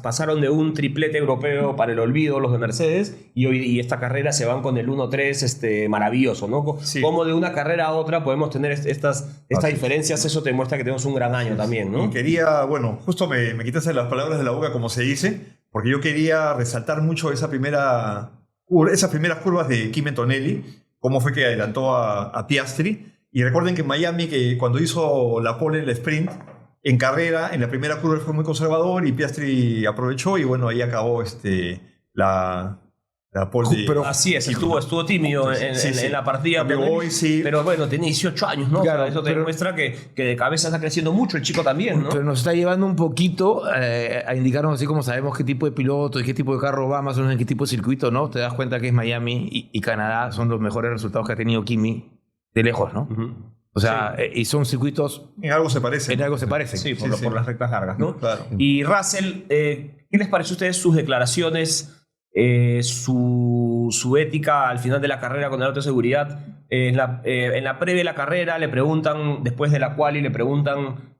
pasaron de un triplete europeo para el olvido los de Mercedes, y esta carrera se van con el 1-3 maravilloso, ¿no? Sí. Como de una carrera a otra podemos tener estas diferencias, eso te muestra que tenemos un gran año también, ¿no? Y quería, bueno, justo me quitaste las palabras de la boca, como se dice, porque yo quería resaltar mucho esas primeras curvas de Kimi Antonelli, cómo fue que adelantó a Piastri. Y recuerden que en Miami, que cuando hizo la pole en el sprint, en carrera, en la primera curva fue muy conservador y Piastri aprovechó y bueno, ahí acabó la pole. Pero así es, estuvo tímido en la partida. Pero bueno, tenía 18 años, ¿no? Claro, eso te demuestra que de cabeza está creciendo mucho el chico también, ¿no? Pero nos está llevando un poquito a indicarnos así como sabemos qué tipo de piloto y qué tipo de carro va, más o menos en qué tipo de circuito, ¿no? Te das cuenta que es Miami y Canadá son los mejores resultados que ha tenido Kimi de lejos, ¿no? O sea, y son circuitos... En algo se parecen. En algo se parecen. Sí, por las rectas largas, ¿no? Claro. Y Russell, ¿qué les pareció a ustedes sus declaraciones, su ética al final de la carrera con el auto de seguridad? En la previa de la carrera le preguntan, después de la quali le preguntan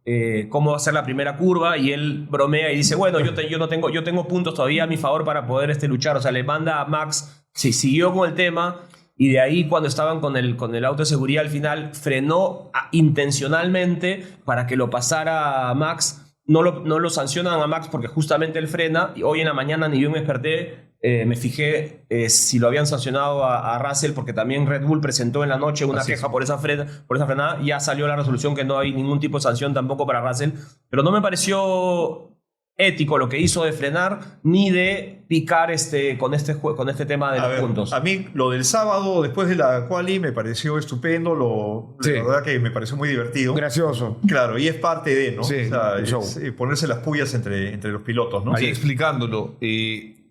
cómo va a ser la primera curva, y él bromea y dice, bueno, yo tengo puntos todavía a mi favor para poder luchar. O sea, le manda a Max, siguió con el tema. Y de ahí, cuando estaban con el auto de seguridad, al final frenó intencionalmente para que lo pasara a Max. No lo sancionan a Max porque justamente él frena. Y hoy en la mañana ni yo me desperté, me fijé si lo habían sancionado a Russell, porque también Red Bull presentó en la noche una queja por esa frenada. Ya salió la resolución que no hay ningún tipo de sanción tampoco para Russell. Pero no me pareció ético lo que hizo de frenar, ni de picar con este tema de los puntos. A mí lo del sábado, después de la quali, me pareció estupendo. La verdad que me pareció muy divertido. Gracioso. Claro, y es parte de, ¿no? Sí, o sea, ponerse las pullas entre los pilotos, ¿no? Ahí explicándolo.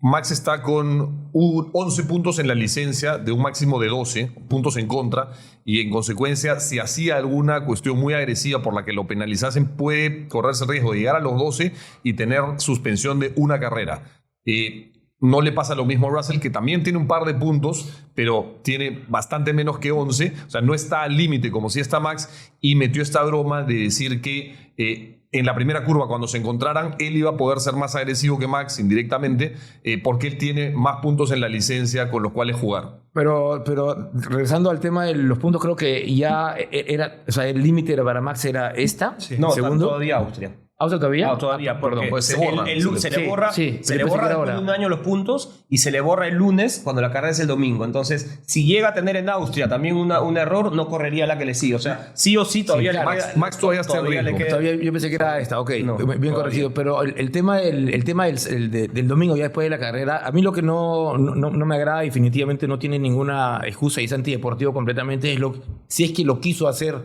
Max está con 11 puntos en la licencia de un máximo de 12 puntos en contra, y en consecuencia, si hacía alguna cuestión muy agresiva por la que lo penalizasen, puede correrse el riesgo de llegar a los 12 y tener suspensión de una carrera. No le pasa lo mismo a Russell, que también tiene un par de puntos, pero tiene bastante menos que 11. O sea, no está al límite como si está Max, y metió esta broma de decir que en la primera curva, cuando se encontraran, él iba a poder ser más agresivo que Max indirectamente, porque él tiene más puntos en la licencia con los cuales jugar. Pero regresando al tema de los puntos, creo que ya era, o sea, el límite para Max era esta. Sí. No, segundo. Todavía Austria. ¿Austria todavía? No, todavía, porque pues se le borra después de un año los puntos, y se le borra el lunes cuando la carrera es el domingo. Entonces, si llega a tener en Austria también un error, no correría la que le sigue. O sea, sí o sí todavía le queda. Max todavía está en riesgo. Todavía yo pensé que era esta, ok, no, bien todavía corregido. Pero el tema del domingo, ya después de la carrera, a mí lo que no me agrada, definitivamente no tiene ninguna excusa y es antideportivo completamente, si es que lo quiso hacer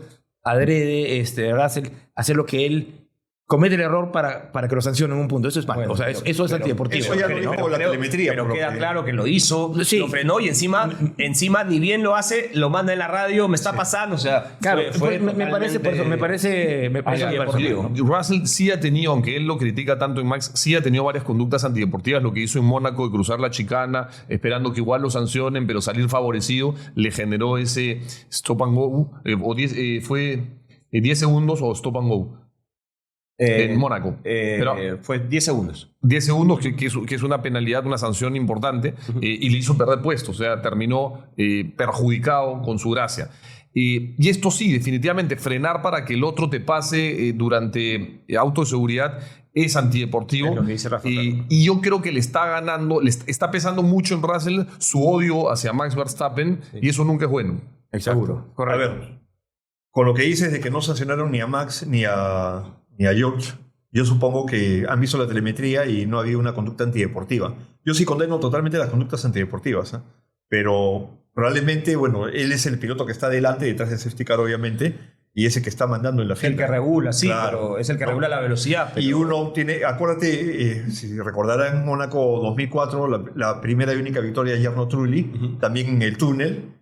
adrede, Russell, hacer lo que él comete el error para que lo sancionen en un punto. Eso es malo. Bueno, o sea, eso es antideportivo. Eso ya lo dijo la telemetría. Pero queda claro que lo hizo, lo frenó, y encima ni bien lo hace, lo manda en la radio, me está pasando. O sea, claro, me parece antideportivo. Russell sí ha tenido, aunque él lo critica tanto en Max, sí ha tenido varias conductas antideportivas. Lo que hizo en Mónaco de cruzar la chicana, esperando que igual lo sancionen, pero salir favorecido, le generó ese stop and go, fue 10 segundos o stop and go. en Mónaco. Pero fue 10 segundos. 10 segundos, que es una penalidad, una sanción importante, y le hizo perder puesto. O sea, terminó perjudicado con su gracia. Y esto sí, definitivamente, frenar para que el otro te pase durante auto de seguridad es antideportivo. Es lo que dice Rafa, claro. Y yo creo que le está ganando, está pesando mucho en Russell su odio hacia Max Verstappen, y eso nunca es bueno. Seguro. A ver, con lo que dices de que no sancionaron ni a Max ni a George, yo supongo que han visto la telemetría y no había una conducta antideportiva. Yo sí condeno totalmente las conductas antideportivas, ¿eh? Pero probablemente, bueno, él es el piloto que está delante, detrás del safety car, obviamente, y es el que está mandando en la fila. El que regula, sí, Claro, pero es el que regula la velocidad. Pero... Y uno tiene, acuérdate, si recordarán en Mónaco 2004, la primera y única victoria de Jarno Trulli, también en el túnel.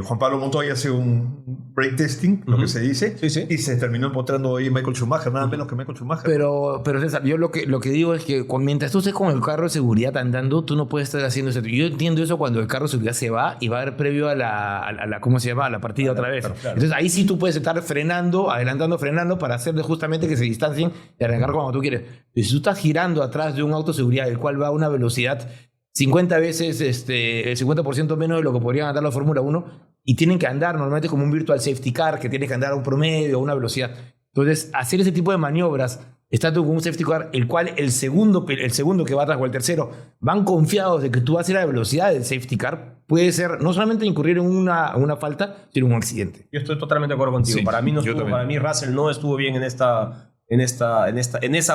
Juan Pablo Montoya hace un brake testing, lo que se dice, y se terminó encontrando ahí Michael Schumacher, nada menos que Michael Schumacher. Pero César, yo lo que digo es que mientras tú estés con el carro de seguridad andando, tú no puedes estar haciendo eso. Yo entiendo eso cuando el carro de seguridad se va y va a haber previo a la ¿cómo se llama? A la partida otra vez. Claro. Entonces ahí sí tú puedes estar frenando, adelantando, frenando para hacer justamente que se distancien y arrancar cuando tú quieres. Y si tú estás girando atrás de un auto de seguridad, el cual va a una velocidad 50 veces, el 50% menos de lo que podrían andar la Fórmula 1, y tienen que andar normalmente como un virtual safety car, que tienes que andar a un promedio, a una velocidad. Entonces, hacer ese tipo de maniobras, estando con un safety car, el cual el segundo que va atrás o el tercero, van confiados de que tú vas a ir a la velocidad del safety car, puede ser no solamente incurrir en una falta, sino un accidente. Yo estoy totalmente de acuerdo contigo. Sí, para mí Russell no estuvo bien en esa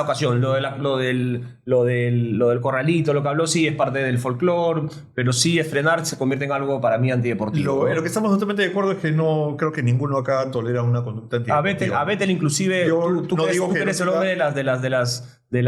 ocasión. Lo del corralito, lo que habló, sí es parte del folclore, pero sí es frenar, se convierte en algo para mí antideportivo. Lo que estamos totalmente de acuerdo es que no creo que ninguno acá tolera una conducta antideportiva. A Vettel inclusive, tú eres el hombre de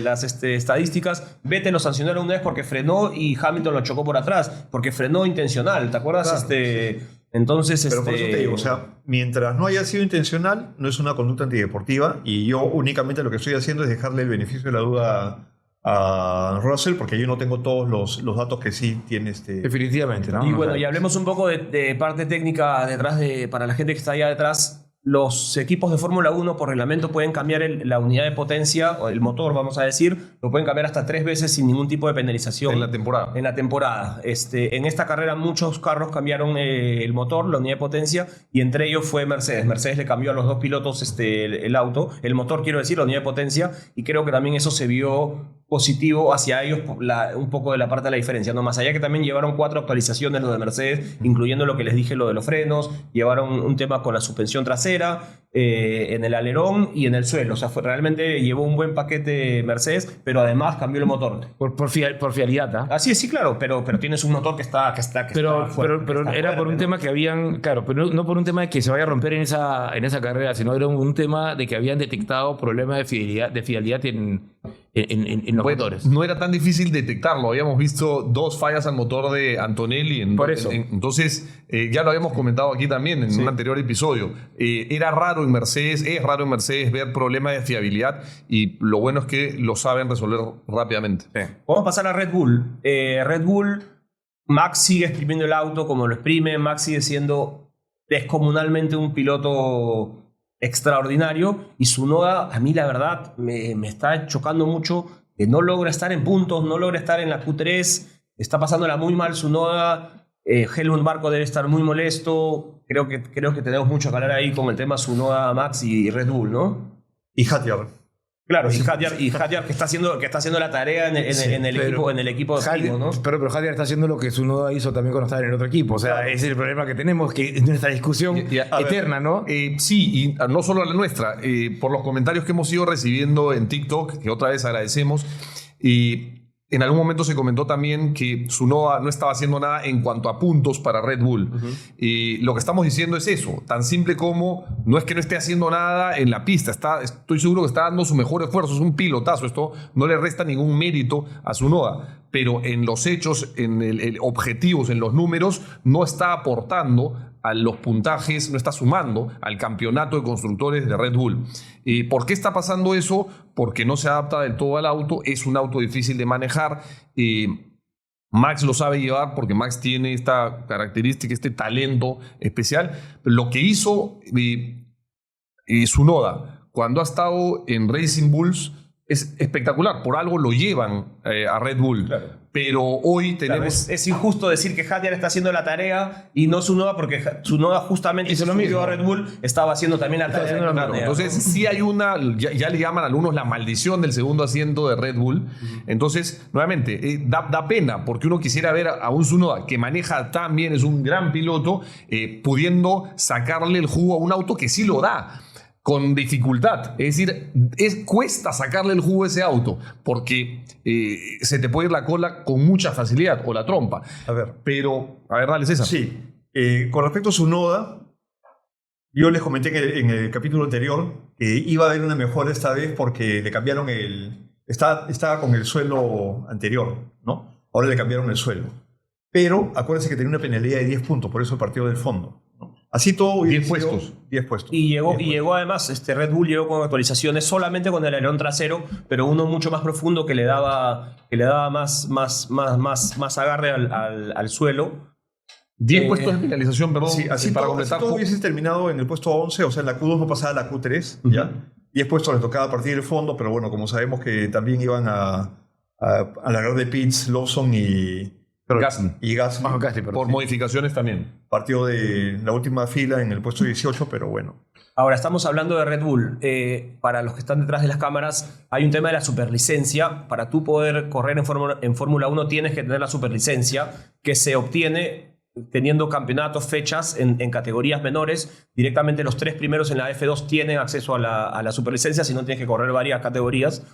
las estadísticas. Vettel lo sancionaron una vez porque frenó y Hamilton lo chocó por atrás, porque frenó intencional, ¿te acuerdas? Claro. Entonces, pero por eso te digo, o sea, mientras no haya sido intencional, no es una conducta antideportiva, y yo únicamente lo que estoy haciendo es dejarle el beneficio de la duda a Russell, porque yo no tengo todos los datos que sí tiene Definitivamente, ¿no? Y bueno, y hablemos un poco de parte técnica detrás para la gente que está allá detrás. Los equipos de Fórmula 1 por reglamento pueden cambiar la unidad de potencia, o el motor, vamos a decir, lo pueden cambiar hasta 3 veces sin ningún tipo de penalización. En la temporada. En la temporada. En esta carrera muchos carros cambiaron el motor, la unidad de potencia, y entre ellos fue Mercedes. Mercedes le cambió a los dos pilotos el auto, el motor, quiero decir, la unidad de potencia, y creo que también eso se vio positivo hacia ellos, un poco de la parte de la diferencia, ¿no? Más allá que también llevaron 4 actualizaciones lo de Mercedes, incluyendo lo que les dije, lo de los frenos, llevaron un tema con la suspensión trasera, en el alerón y en el suelo. O sea, realmente llevó un buen paquete Mercedes, pero además cambió el motor. Por fiabilidad, ¿ah? Así es, sí, claro, pero tienes un motor que está pero fuerte, era por un tema que habían, claro, pero no por un tema de que se vaya a romper en esa carrera, sino era un tema de que habían detectado problemas de fiabilidad en los motores. No era tan difícil detectarlo. Habíamos visto 2 fallas al motor de Antonelli. Entonces, ya lo habíamos comentado aquí también en un anterior episodio. Es raro en Mercedes ver problemas de fiabilidad, y lo bueno es que lo saben resolver rápidamente. Vamos a pasar a Red Bull. Red Bull, Max sigue exprimiendo el auto como lo exprime. Max sigue siendo descomunalmente un piloto extraordinario, y Tsunoda, a mí la verdad me está chocando mucho que no logra estar en puntos, no logra estar en la Q3, está pasándola muy mal Tsunoda. Helmut Marko debe estar muy molesto. Creo que tenemos mucho que hablar ahí con el tema Tsunoda, Max y Red Bull, ¿no? Y Hadjar. Claro, y Hadjar que está haciendo la tarea en el equipo de Hadjar, ¿no? Pero Hadjar está haciendo lo que Tsunoda hizo también cuando estaba en el otro equipo. O sea, ese es el problema que tenemos, que es nuestra discusión eterna, ¿no? Sí, y no solo la nuestra. Por los comentarios que hemos ido recibiendo en TikTok, que otra vez agradecemos, en algún momento se comentó también que Tsunoda no estaba haciendo nada en cuanto a puntos para Red Bull. Y lo que estamos diciendo es eso, tan simple como no es que no esté haciendo nada en la pista, estoy seguro que está dando su mejor esfuerzo, es un pilotazo, esto no le resta ningún mérito a Tsunoda, pero en los hechos, en objetivos, en los números, no está aportando a los puntajes, no está sumando al campeonato de constructores de Red Bull. ¿Por qué está pasando eso? Porque no se adapta del todo al auto, es un auto difícil de manejar. Max lo sabe llevar porque Max tiene esta característica, este talento especial. Lo que hizo Tsunoda, cuando ha estado en Racing Bulls, es espectacular. Por algo lo llevan a Red Bull. Claro. Pero hoy tenemos... Claro, es injusto decir que Hadjar está haciendo la tarea y no Tsunoda, porque Tsunoda justamente hizo lo mismo a Red Bull, estaba haciendo también la tarea. Claro, entonces sí hay una, ya le llaman a algunos la maldición del segundo asiento de Red Bull. Entonces, nuevamente, da pena, porque uno quisiera ver a un Tsunoda que maneja tan bien, es un gran piloto, pudiendo sacarle el jugo a un auto que sí lo da, con dificultad. Es decir, cuesta sacarle el jugo a ese auto, porque se te puede ir la cola con mucha facilidad, o la trompa. A ver. Pero, a ver, dale, César. Sí. Con respecto a Tsunoda, yo les comenté en el capítulo anterior que iba a haber una mejora esta vez porque le cambiaron estaba con el suelo anterior, ¿no? Ahora le cambiaron el suelo. Pero acuérdense que tenía una penalidad de 10 puntos, por eso el partido del fondo, ¿no? Así todo... 10 puestos. 10 puestos. Y llegó además, Red Bull llegó con actualizaciones solamente con el alerón trasero, pero uno mucho más profundo que le daba más agarre al suelo. 10 puestos de penalización, perdón, Sí, así para todo, completar. así todo hubiese terminado en el puesto 11, o sea, la Q2 no pasaba a la Q3, ¿ya? 10 puestos le tocaba a partir del fondo, pero bueno, como sabemos que también iban a largar de pits Lawson y Gasly. Gasly, Por modificaciones también. partió de la última fila en el puesto 18, pero bueno. Ahora, estamos hablando de Red Bull. Para los que están detrás de las cámaras, hay un tema de la superlicencia. Para tú poder correr en Fórmula 1 tienes que tener la superlicencia, que se obtiene teniendo campeonatos, fechas en categorías menores. Directamente los 3 primeros en la F2 tienen acceso a la superlicencia, si no tienes que correr varias categorías.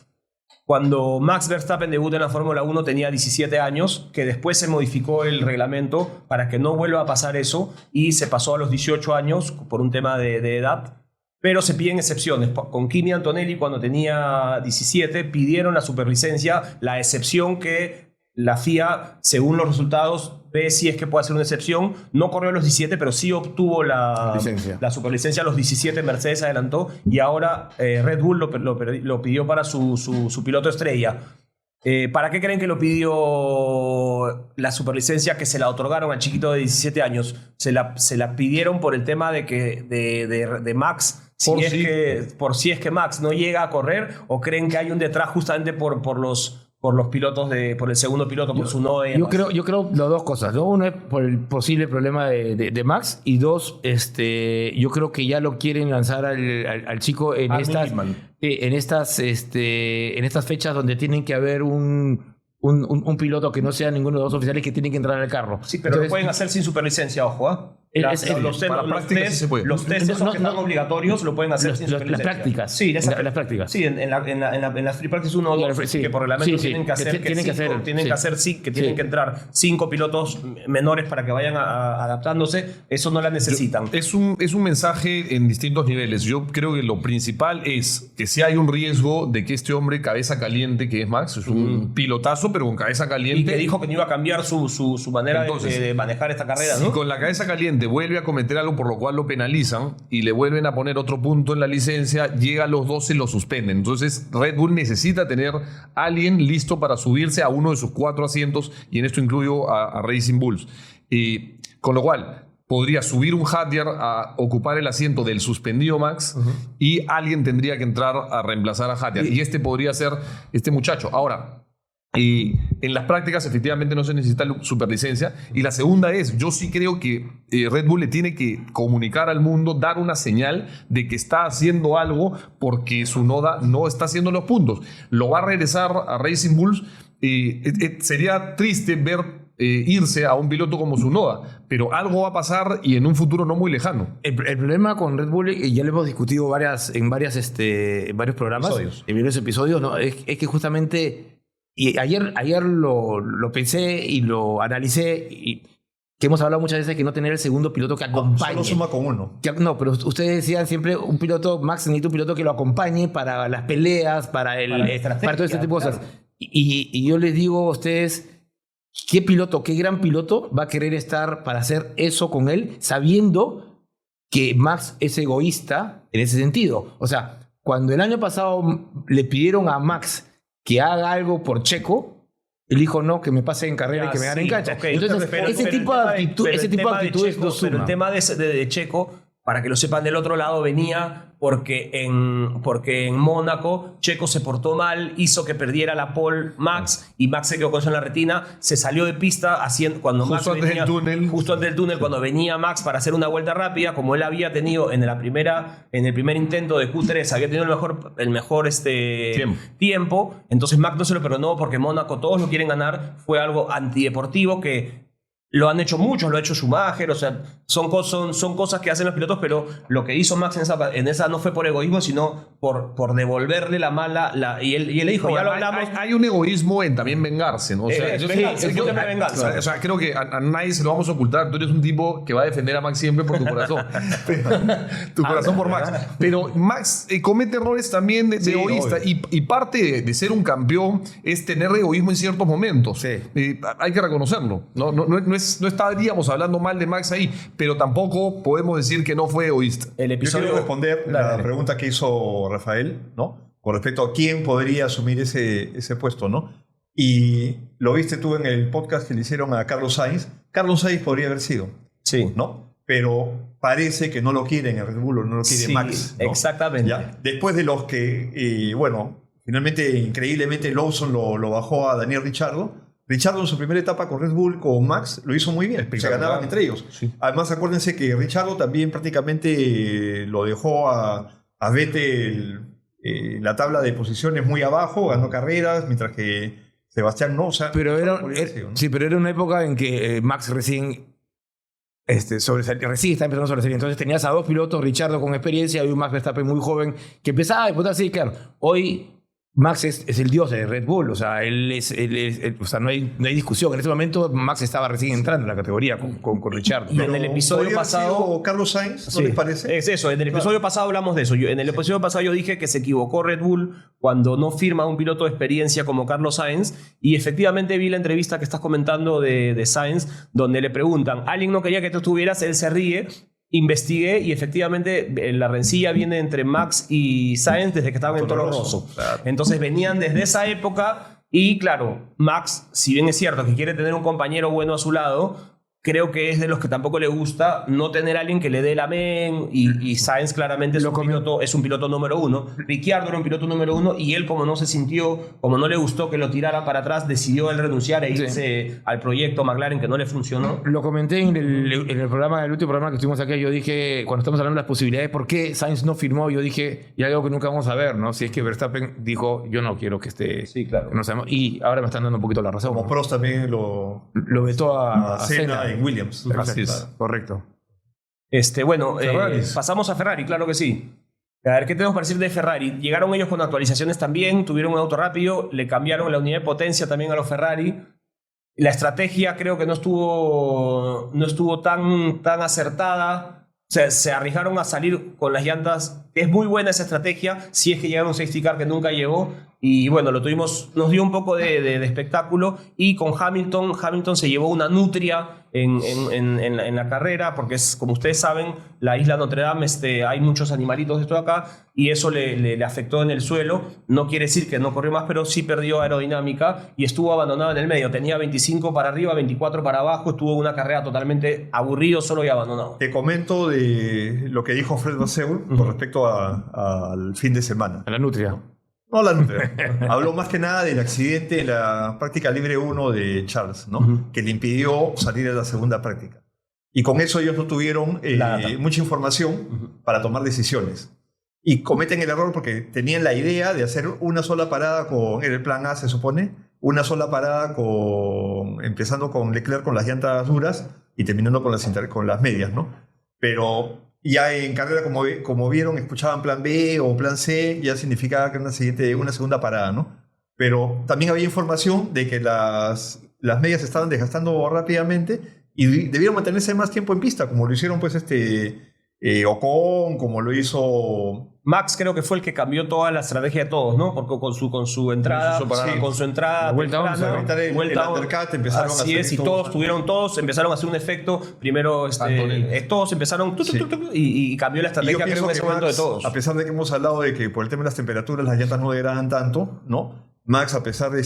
Cuando Max Verstappen debuta en la Fórmula 1 tenía 17 años, que después se modificó el reglamento para que no vuelva a pasar eso y se pasó a los 18 años por un tema de edad, pero se piden excepciones. Con Kimi Antonelli cuando tenía 17 pidieron la superlicencia, la excepción que la FIA, según los resultados, ve si es que puede hacer una excepción. No corrió a los 17, pero sí obtuvo la superlicencia a los 17. Mercedes adelantó y ahora Red Bull lo pidió para su piloto estrella. ¿Para qué creen que lo pidió la superlicencia, que se la otorgaron al chiquito de 17 años? Se la pidieron por el tema de Max. Por si es que Max no llega a correr, o creen que hay un detrás justamente por los pilotos, por el segundo piloto, por Tsunoda. Yo creo las dos cosas, ¿no? Uno es por el posible problema de Max, y dos, yo creo que ya lo quieren lanzar al chico en estas fechas donde tienen que haber un piloto que no sea ninguno de los dos oficiales que tienen que entrar al carro. Sí, pero lo pueden hacer sin superlicencia, ojo, ¿ah? Los test esos que están obligatorios lo pueden hacer sin superlicencia. Las prácticas. Sí, las prácticas. Sí, en la Free Practice 1 o 2, que por reglamento tienen que hacer que tienen que entrar 5 pilotos menores para que vayan adaptándose. Eso no la necesitan. Es un mensaje en distintos niveles. Yo creo que lo principal es que si hay un riesgo de que este hombre, cabeza caliente, que es Max, es un pilotazo, pero con cabeza caliente. Y que dijo que no iba a cambiar su manera de manejar esta carrera, ¿no? Si con la cabeza caliente vuelve a cometer algo por lo cual lo penalizan y le vuelven a poner otro punto en la licencia, llega a los 12 y lo suspenden. Entonces Red Bull necesita tener a alguien listo para subirse a uno de sus 4 asientos, y en esto incluyo a Racing Bulls. Con lo cual podría subir un Hadjar a ocupar el asiento del suspendido Max, y alguien tendría que entrar a reemplazar a Hadjar, y este podría ser este muchacho. Ahora, en las prácticas efectivamente no se necesita superlicencia. Y la segunda es, yo sí creo que Red Bull le tiene que comunicar al mundo, dar una señal de que está haciendo algo, porque Tsunoda no está haciendo los puntos. Lo va a regresar a Racing Bulls. Sería triste ver irse a un piloto como Tsunoda, pero algo va a pasar, y en un futuro no muy lejano. El problema con Red Bull, ya lo hemos discutido en varios programas, en varios episodios, ¿no? Es que justamente... Y ayer lo pensé y lo analicé, y que hemos hablado muchas veces que no tener el segundo piloto que acompañe. Solo suma con uno. No, pero ustedes decían siempre un piloto, Max necesita un piloto que lo acompañe para las peleas, para todo este tipo de cosas. Y yo les digo a ustedes, ¿qué gran piloto va a querer estar para hacer eso con él, sabiendo que Max es egoísta en ese sentido? O sea, cuando el año pasado le pidieron a Max que haga algo por Checo, él dijo no, que me pase en carrera y que me gane en cancha. Okay. Entonces, ese tipo de actitudes no suman. Pero el tema de Checo, para que lo sepan del otro lado, venía porque en Mónaco Checo se portó mal, hizo que perdiera la pole Max y Max se quedó con eso en la retina, se salió de pista cuando Justo Max antes del túnel. Justo antes del túnel, cuando venía Max para hacer una vuelta rápida, como él había tenido en el primer intento de Q3, había tenido el mejor tiempo, entonces Max no se lo perdonó porque Mónaco todos lo quieren ganar, fue algo antideportivo que lo han hecho muchos, lo ha hecho Schumacher, o sea, son cosas que hacen los pilotos, pero lo que hizo Max en esa no fue por egoísmo, sino por devolverle la mala... y él le dijo, ya lo hablamos... Hay un egoísmo en también vengarse, ¿no? O sea, venganza. O sea, creo que a nadie se lo vamos a ocultar. Tú eres un tipo que va a defender a Max siempre por tu corazón. Tu corazón por Max. Pero Max comete errores también de egoísta. Y parte de ser un campeón es tener egoísmo en ciertos momentos. Sí. Hay que reconocerlo. No estaríamos hablando mal de Max ahí, pero tampoco podemos decir que no fue egoísta. Yo quiero responder la pregunta que hizo Rafael, ¿no? Con respecto a quién podría asumir ese puesto, ¿no? Y lo viste tú en el podcast que le hicieron a Carlos Sainz. Carlos Sainz podría haber sido, sí, ¿no? Pero parece que no lo quieren en Red Bull, o no lo quiere Max, ¿no? Exactamente. ¿Ya? Después de los que, finalmente, increíblemente, Lawson lo bajó a Daniel Ricciardo. Ricciardo en su primera etapa con Red Bull, con Max, lo hizo muy bien. Se ganaban entre ellos. Sí. Además, acuérdense que Ricciardo también prácticamente lo dejó a Vettel la tabla de posiciones muy abajo, ganó carreras, mientras que Sebastián no. O sea, pero era una época en que Max recién está empezando a sobresalir. Entonces tenías a dos pilotos, Ricciardo con experiencia y un Max Verstappen muy joven, que empezaba a disputar así, claro. Hoy Max es el dios de Red Bull, o sea, o sea, no hay discusión. En ese momento Max estaba recién entrando en la categoría con Ricciardo. Y en el episodio pasado, Carlos Sainz, ¿no les parece? Es eso, en el episodio pasado hablamos de eso. En el episodio pasado yo dije que se equivocó Red Bull cuando no firma un piloto de experiencia como Carlos Sainz, y efectivamente vi la entrevista que estás comentando de Sainz, donde le preguntan, alguien no quería que tú estuvieras, él se ríe. Investigué y efectivamente la rencilla viene entre Max y Sainz desde que estaban en Toro Rosso. Claro. Entonces venían desde esa época y claro, Max, si bien es cierto que quiere tener un compañero bueno a su lado, creo que es de los que tampoco le gusta no tener a alguien que le dé el amén y Sainz claramente es un piloto número 1. Ricciardo era un piloto número 1 y él como no se sintió, como no le gustó que lo tiraran para atrás, decidió él renunciar e irse al proyecto McLaren que no le funcionó. Lo comenté en el último programa que estuvimos aquí, yo dije, cuando estamos hablando de las posibilidades, ¿por qué Sainz no firmó? Yo dije, y algo que nunca vamos a ver, ¿no? Si es que Verstappen dijo, yo no quiero que esté... Sí, claro. No sabemos, y ahora me están dando un poquito la razón. Como Prost también lo vetó a Senna en Williams. Correcto. Pasamos a Ferrari, claro que sí. A ver, ¿qué tenemos para decir de Ferrari? Llegaron ellos con actualizaciones también, tuvieron un auto rápido, le cambiaron la unidad de potencia también a los Ferrari. La estrategia creo que no estuvo tan acertada. O sea, se arriesgaron a salir con las llantas. Es muy buena esa estrategia, si es que llegaron a un safety car que nunca llegó. Y bueno, nos dio un poco de espectáculo. Y con Hamilton se llevó una nutria en la carrera, porque es, como ustedes saben, la isla Notre Dame, hay muchos animalitos de esto acá, y eso le afectó en el suelo. No quiere decir que no corrió más, pero sí perdió aerodinámica y estuvo abandonado en el medio. Tenía 25 para arriba, 24 para abajo, estuvo una carrera totalmente aburrido, solo y abandonado. Te comento de lo que dijo Fred Vasseur con respecto al fin de semana. A la nutria. No, la nutria. Habló más que nada del accidente en la práctica libre 1 de Charles, ¿no? Que le impidió salir a la segunda práctica. Y con eso ellos no tuvieron mucha información para tomar decisiones. Y cometen el error porque tenían la idea de hacer una sola parada era el plan A, se supone, una sola parada empezando con Leclerc con las llantas duras y terminando con las medias, ¿no? Pero ya en carrera, como vieron, escuchaban plan B o plan C, ya significaba que era una segunda parada, ¿no? Pero también había información de que las medias se estaban desgastando rápidamente y debieron mantenerse más tiempo en pista, como lo hicieron pues Ocon, como lo hizo... Max creo que fue el que cambió toda la estrategia de todos, ¿no? Porque con su entrada, vuelta 11, vuelta undercut, empezaron a hacer y todos empezaron a hacer un efecto. Primero todos empezaron y cambió la estrategia creo en ese momento de todos. A pesar de que hemos hablado de que por el tema de las temperaturas las llantas no degradan tanto, ¿no? Max, a pesar de...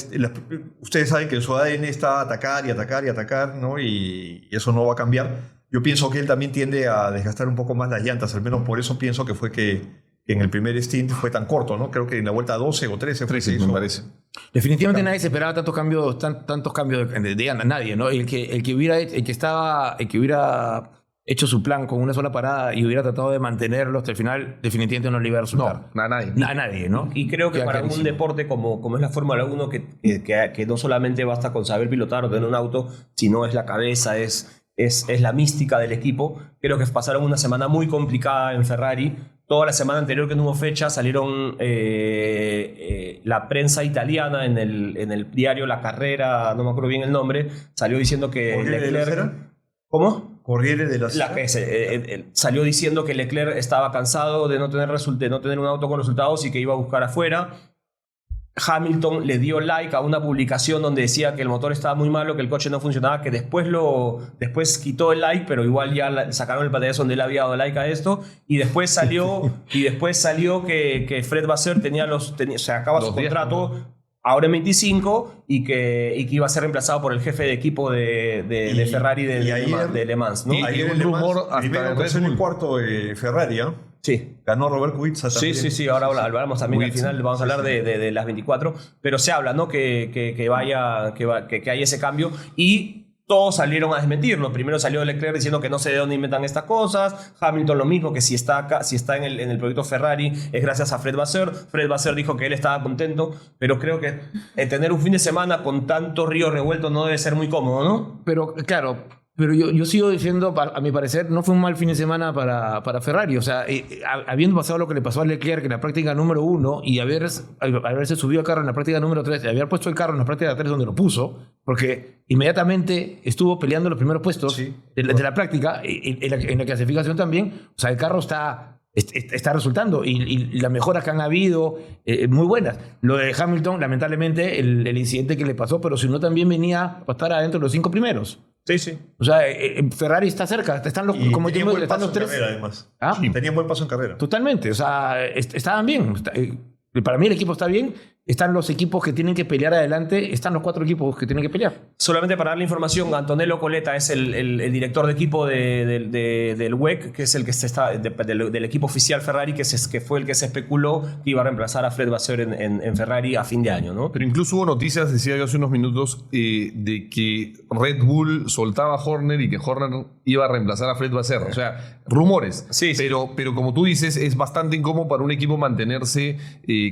ustedes saben que en su ADN está atacar y atacar y atacar, ¿no? Y eso no va a cambiar. Yo pienso que él también tiende a desgastar un poco más las llantas, al menos por eso pienso que fue que en el primer stint fue tan corto, ¿no? Creo que en la vuelta 12 o 13 fue 13, me parece. Definitivamente nadie se esperaba tantos cambios de nadie, ¿no? El que hubiera hecho su plan con una sola parada y hubiera tratado de mantenerlo hasta el final, definitivamente no le iba a resultar. No, a nadie. A nadie, ¿no? Y creo que para un deporte como es la Fórmula 1, que no solamente basta con saber pilotar o tener un auto, sino es la cabeza, es la mística del equipo. Creo que pasaron una semana muy complicada en Ferrari. Toda la semana anterior que no hubo fecha salieron la prensa italiana en el diario La Carrera, no me acuerdo bien el nombre, salió diciendo que Leclerc... ¿Cómo? Corriere de la salió diciendo que Leclerc estaba cansado de no tener un auto con resultados y que iba a buscar afuera. Hamilton le dio like a una publicación donde decía que el motor estaba muy malo, que el coche no funcionaba, que después quitó el like, pero igual ya sacaron el pantallazo donde él había dado like a esto, y después salió que Fred Vasseur se acaba su contrato ahora en 25 y que iba a ser reemplazado por el jefe de equipo de Ferrari de Le Mans, ¿no? Ahí un rumor hasta el cuarto de Ferrari, ¿eh? Sí. Ganó Robert Kubica también. Sí, ahora hablamos también al final, vamos a hablar de las 24, pero se habla, ¿no? Que hay ese cambio y todos salieron a desmentirlo. Primero salió Leclerc diciendo que no sé de dónde inventan estas cosas, Hamilton lo mismo, que si está en el proyecto Ferrari es gracias a Fred Vasseur. Fred Vasseur dijo que él estaba contento, pero creo que tener un fin de semana con tanto río revuelto no debe ser muy cómodo, ¿no? Pero claro... Pero yo sigo diciendo, a mi parecer, no fue un mal fin de semana para Ferrari. O sea, habiendo pasado lo que le pasó a Leclerc en la práctica número 1 y haberse subido al carro en la práctica número 3, y haber puesto el carro en la práctica 3 donde lo puso, porque inmediatamente estuvo peleando los primeros puestos de la práctica, en la clasificación también. O sea, el carro está resultando y las mejoras que han habido, muy buenas. Lo de Hamilton, lamentablemente, el incidente que le pasó, pero si no también venía a estar adentro de los 5 primeros. Sí. O sea, Ferrari está cerca. Están los, como tenía buen paso los tres. en carrera, además. ¿Ah? Tenía buen paso en carrera. Totalmente. O sea, estaban bien. Para mí el equipo está bien. Están los equipos que tienen que pelear adelante. Están los 4 equipos que tienen que pelear. Solamente para darle información, Antonello Coletta es el director de equipo del WEC, que es el que del equipo oficial Ferrari, que fue el que se especuló que iba a reemplazar a Fred Vasseur en Ferrari a fin de año, ¿no? Pero incluso hubo noticias, decía yo hace unos minutos, de que Red Bull soltaba a Horner y que Horner iba a reemplazar a Fred Vasseur. O sea, rumores. Sí. Pero como tú dices, es bastante incómodo para un equipo mantenerse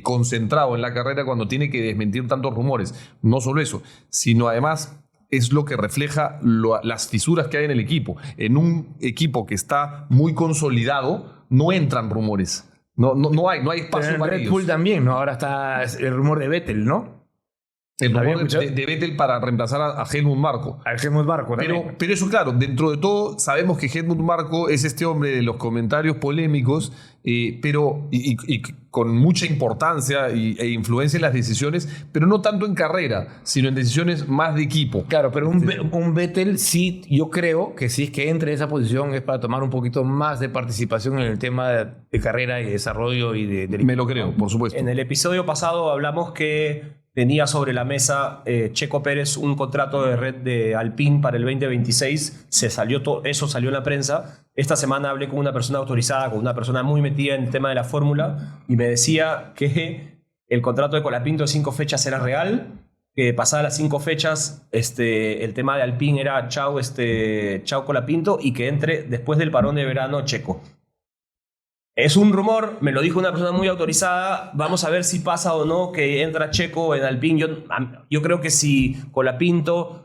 concentrado en la carrera cuando tiene que desmentir tantos rumores. No solo eso, sino además es lo que refleja las fisuras que hay en el equipo. En un equipo que está muy consolidado, no entran rumores. No hay espacio para Red ellos. Bull también, ¿no? Ahora está el rumor de Vettel, ¿no? El rumor de Vettel para reemplazar a Helmut Marko. A Helmut Marko también. Pero eso, claro, dentro de todo sabemos que Helmut Marko es este hombre de los comentarios polémicos, pero con mucha importancia e influencia en las decisiones, pero no tanto en carrera, sino en decisiones más de equipo. Claro, pero un Vettel sí, yo creo que si es que entre en esa posición es para tomar un poquito más de participación en el tema de carrera y desarrollo y de Me lo creo, por supuesto. En el episodio pasado hablamos que tenía sobre la mesa Checo Pérez un contrato de red de Alpine para el 2026. Eso salió en la prensa. Esta semana hablé con una persona autorizada, con una persona muy metida en el tema de la fórmula, y me decía que el contrato de Colapinto de 5 fechas era real, que pasadas las 5 fechas el tema de Alpine era chau Colapinto, y que entre después del parón de verano Checo. Es un rumor, me lo dijo una persona muy autorizada. Vamos a ver si pasa o no que entra Checo en Alpine. Yo creo que si Colapinto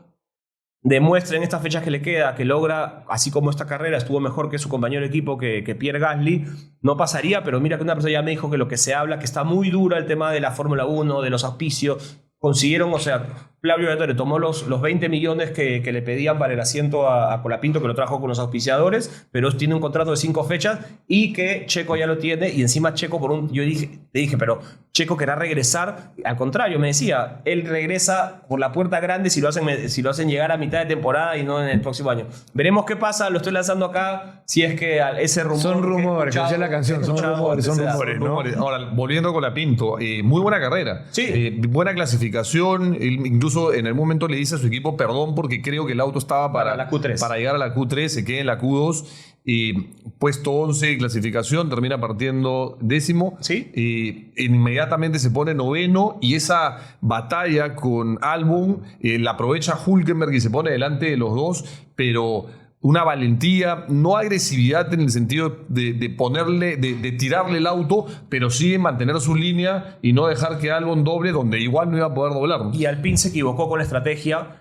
demuestra en estas fechas que le queda que logra, así como esta carrera estuvo mejor que su compañero de equipo, que Pierre Gasly, no pasaría. Pero mira que una persona ya me dijo que lo que se habla, que está muy dura el tema de la Fórmula 1, de los auspicios. Consiguieron, o sea, Flavio Briatore tomó los 20 millones que le pedían para el asiento a Colapinto, que lo trajo con los auspiciadores, pero tiene un contrato de 5 fechas y que Checo ya lo tiene, y encima Checo le dije, pero Checo querrá regresar. Al contrario, me decía, él regresa por la puerta grande si lo hacen llegar a mitad de temporada y no en el próximo año. Veremos qué pasa, lo estoy lanzando acá, si es que ese rumor... Son rumores, que decía la canción, son rumores, ¿no? Ahora, volviendo a Colapinto, muy buena carrera, sí. Buena clasificación. clasificación. Él incluso en el momento le dice a su equipo perdón porque creo que el auto estaba para la Q3. Para llegar a la Q3, se queda en la Q2. Y puesto 11 de clasificación, termina partiendo 10º. Sí. Inmediatamente se pone 9º y esa batalla con Albon la aprovecha Hülkenberg y se pone delante de los dos, pero una valentía, no agresividad en el sentido de ponerle, de tirarle el auto, pero sí mantener su línea y no dejar que Albon doble donde igual no iba a poder doblar. Y Alpine se equivocó con la estrategia.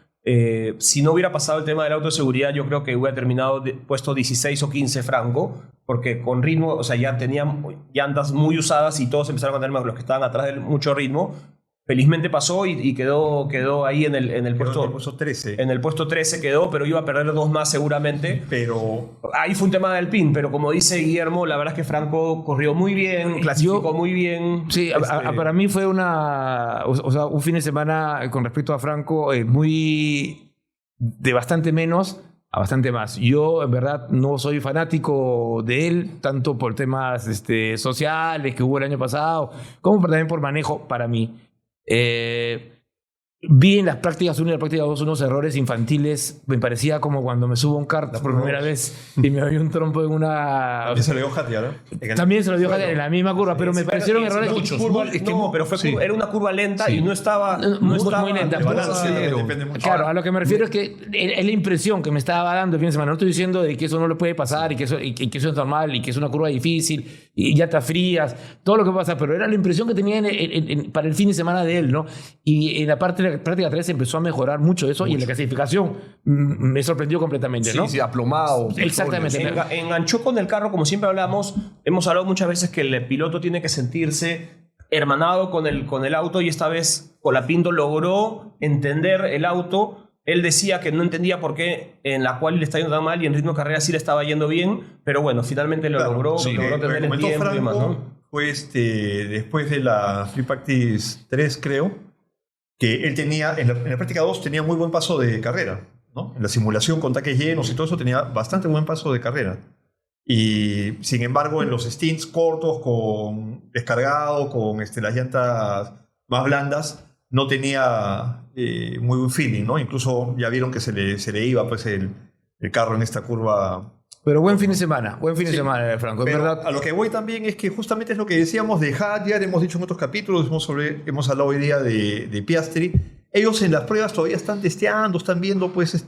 Si no hubiera pasado el tema del auto de seguridad, yo creo que hubiera terminado puesto 16 o 15 Franco, porque con ritmo, o sea, ya tenían llantas muy usadas y todos empezaron a tener, los que estaban atrás de mucho ritmo. Felizmente pasó y quedó ahí en el puesto 13. En el puesto 13 quedó, pero iba a perder 2 más seguramente. Pero ahí fue un tema de Alpine, pero como dice Guillermo, la verdad es que Franco corrió muy bien, clasificó muy bien. Sí, para mí fue un fin de semana con respecto a Franco muy de bastante menos a bastante más. Yo, en verdad, no soy fanático de él, tanto por temas sociales que hubo el año pasado, como también por manejo para mí. Vi en las prácticas 1 y la práctica 2 unos errores infantiles. Me parecía como cuando me subo a un kart por primera vez y me había un trompo en una... También se lo dio Jatia, ¿no? También se lo dio Jatia en la misma curva, pero me parecieron errores... Pero era una curva lenta y no estaba... No estaba muy lenta. Claro, a lo que me refiero es que es la impresión que me estaba dando el fin de semana. No estoy diciendo de que eso no le puede pasar y que eso es normal y que es una curva difícil y ya está frías, todo lo que pasa, pero era la impresión que tenía para el fin de semana de él, ¿no? Y en la parte de la práctica 3 empezó a mejorar mucho eso y en la clasificación me sorprendió completamente, ¿no? Sí, aplomado. Exactamente. Enganchó con el carro, como siempre hablamos. Hemos hablado muchas veces que el piloto tiene que sentirse hermanado con el auto y esta vez Colapinto logró entender el auto. Él decía que no entendía por qué en la cual le está yendo tan mal y en ritmo de carrera sí le estaba yendo bien, pero bueno, finalmente lo logró tener el tiempo Franco, y demás, ¿no? Fue después de la Free Practice 3, creo, que él tenía, en la práctica 2 tenía muy buen paso de carrera, ¿no? En la simulación con tanques llenos y todo eso tenía bastante buen paso de carrera. Y sin embargo, en los stints cortos, con descargado, con las llantas más blandas, no tenía muy buen feeling, ¿no? Incluso ya vieron que se le iba pues, el carro en esta curva. Pero buen fin de semana, Franco. Pero verdad. a lo que voy también es que justamente es lo que decíamos de Hadjar, hemos dicho en otros capítulos, hemos hablado hoy día de Piastri. Ellos en las pruebas todavía están testeando, están viendo pues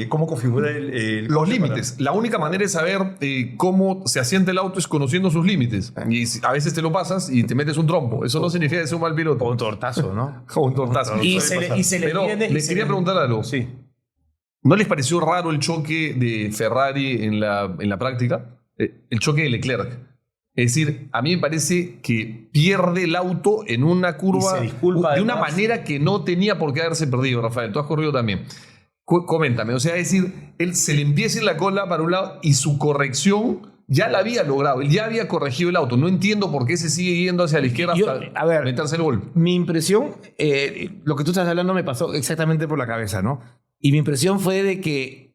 cómo configurar los límites. La única manera de saber cómo se asienta el auto es conociendo sus límites. Y a veces te lo pasas y te metes un trompo. Eso no significa que sea un mal piloto. O un tortazo, ¿no? O un tortazo. Y se le Pero viene... les quería preguntar algo. Sí. ¿No les pareció raro el choque de Ferrari en la práctica? El choque de Leclerc. Es decir, a mí me parece que pierde el auto en una curva de una manera que no tenía por qué haberse perdido, Rafael. Tú has corrido también. Coméntame. O sea, es decir, él se le empieza en la cola para un lado y su corrección ya la había logrado. Él ya había corregido el auto. No entiendo por qué se sigue yendo hacia la izquierda hasta meterse el gol. Mi impresión, lo que tú estás hablando me pasó exactamente por la cabeza, ¿no? Y mi impresión fue de que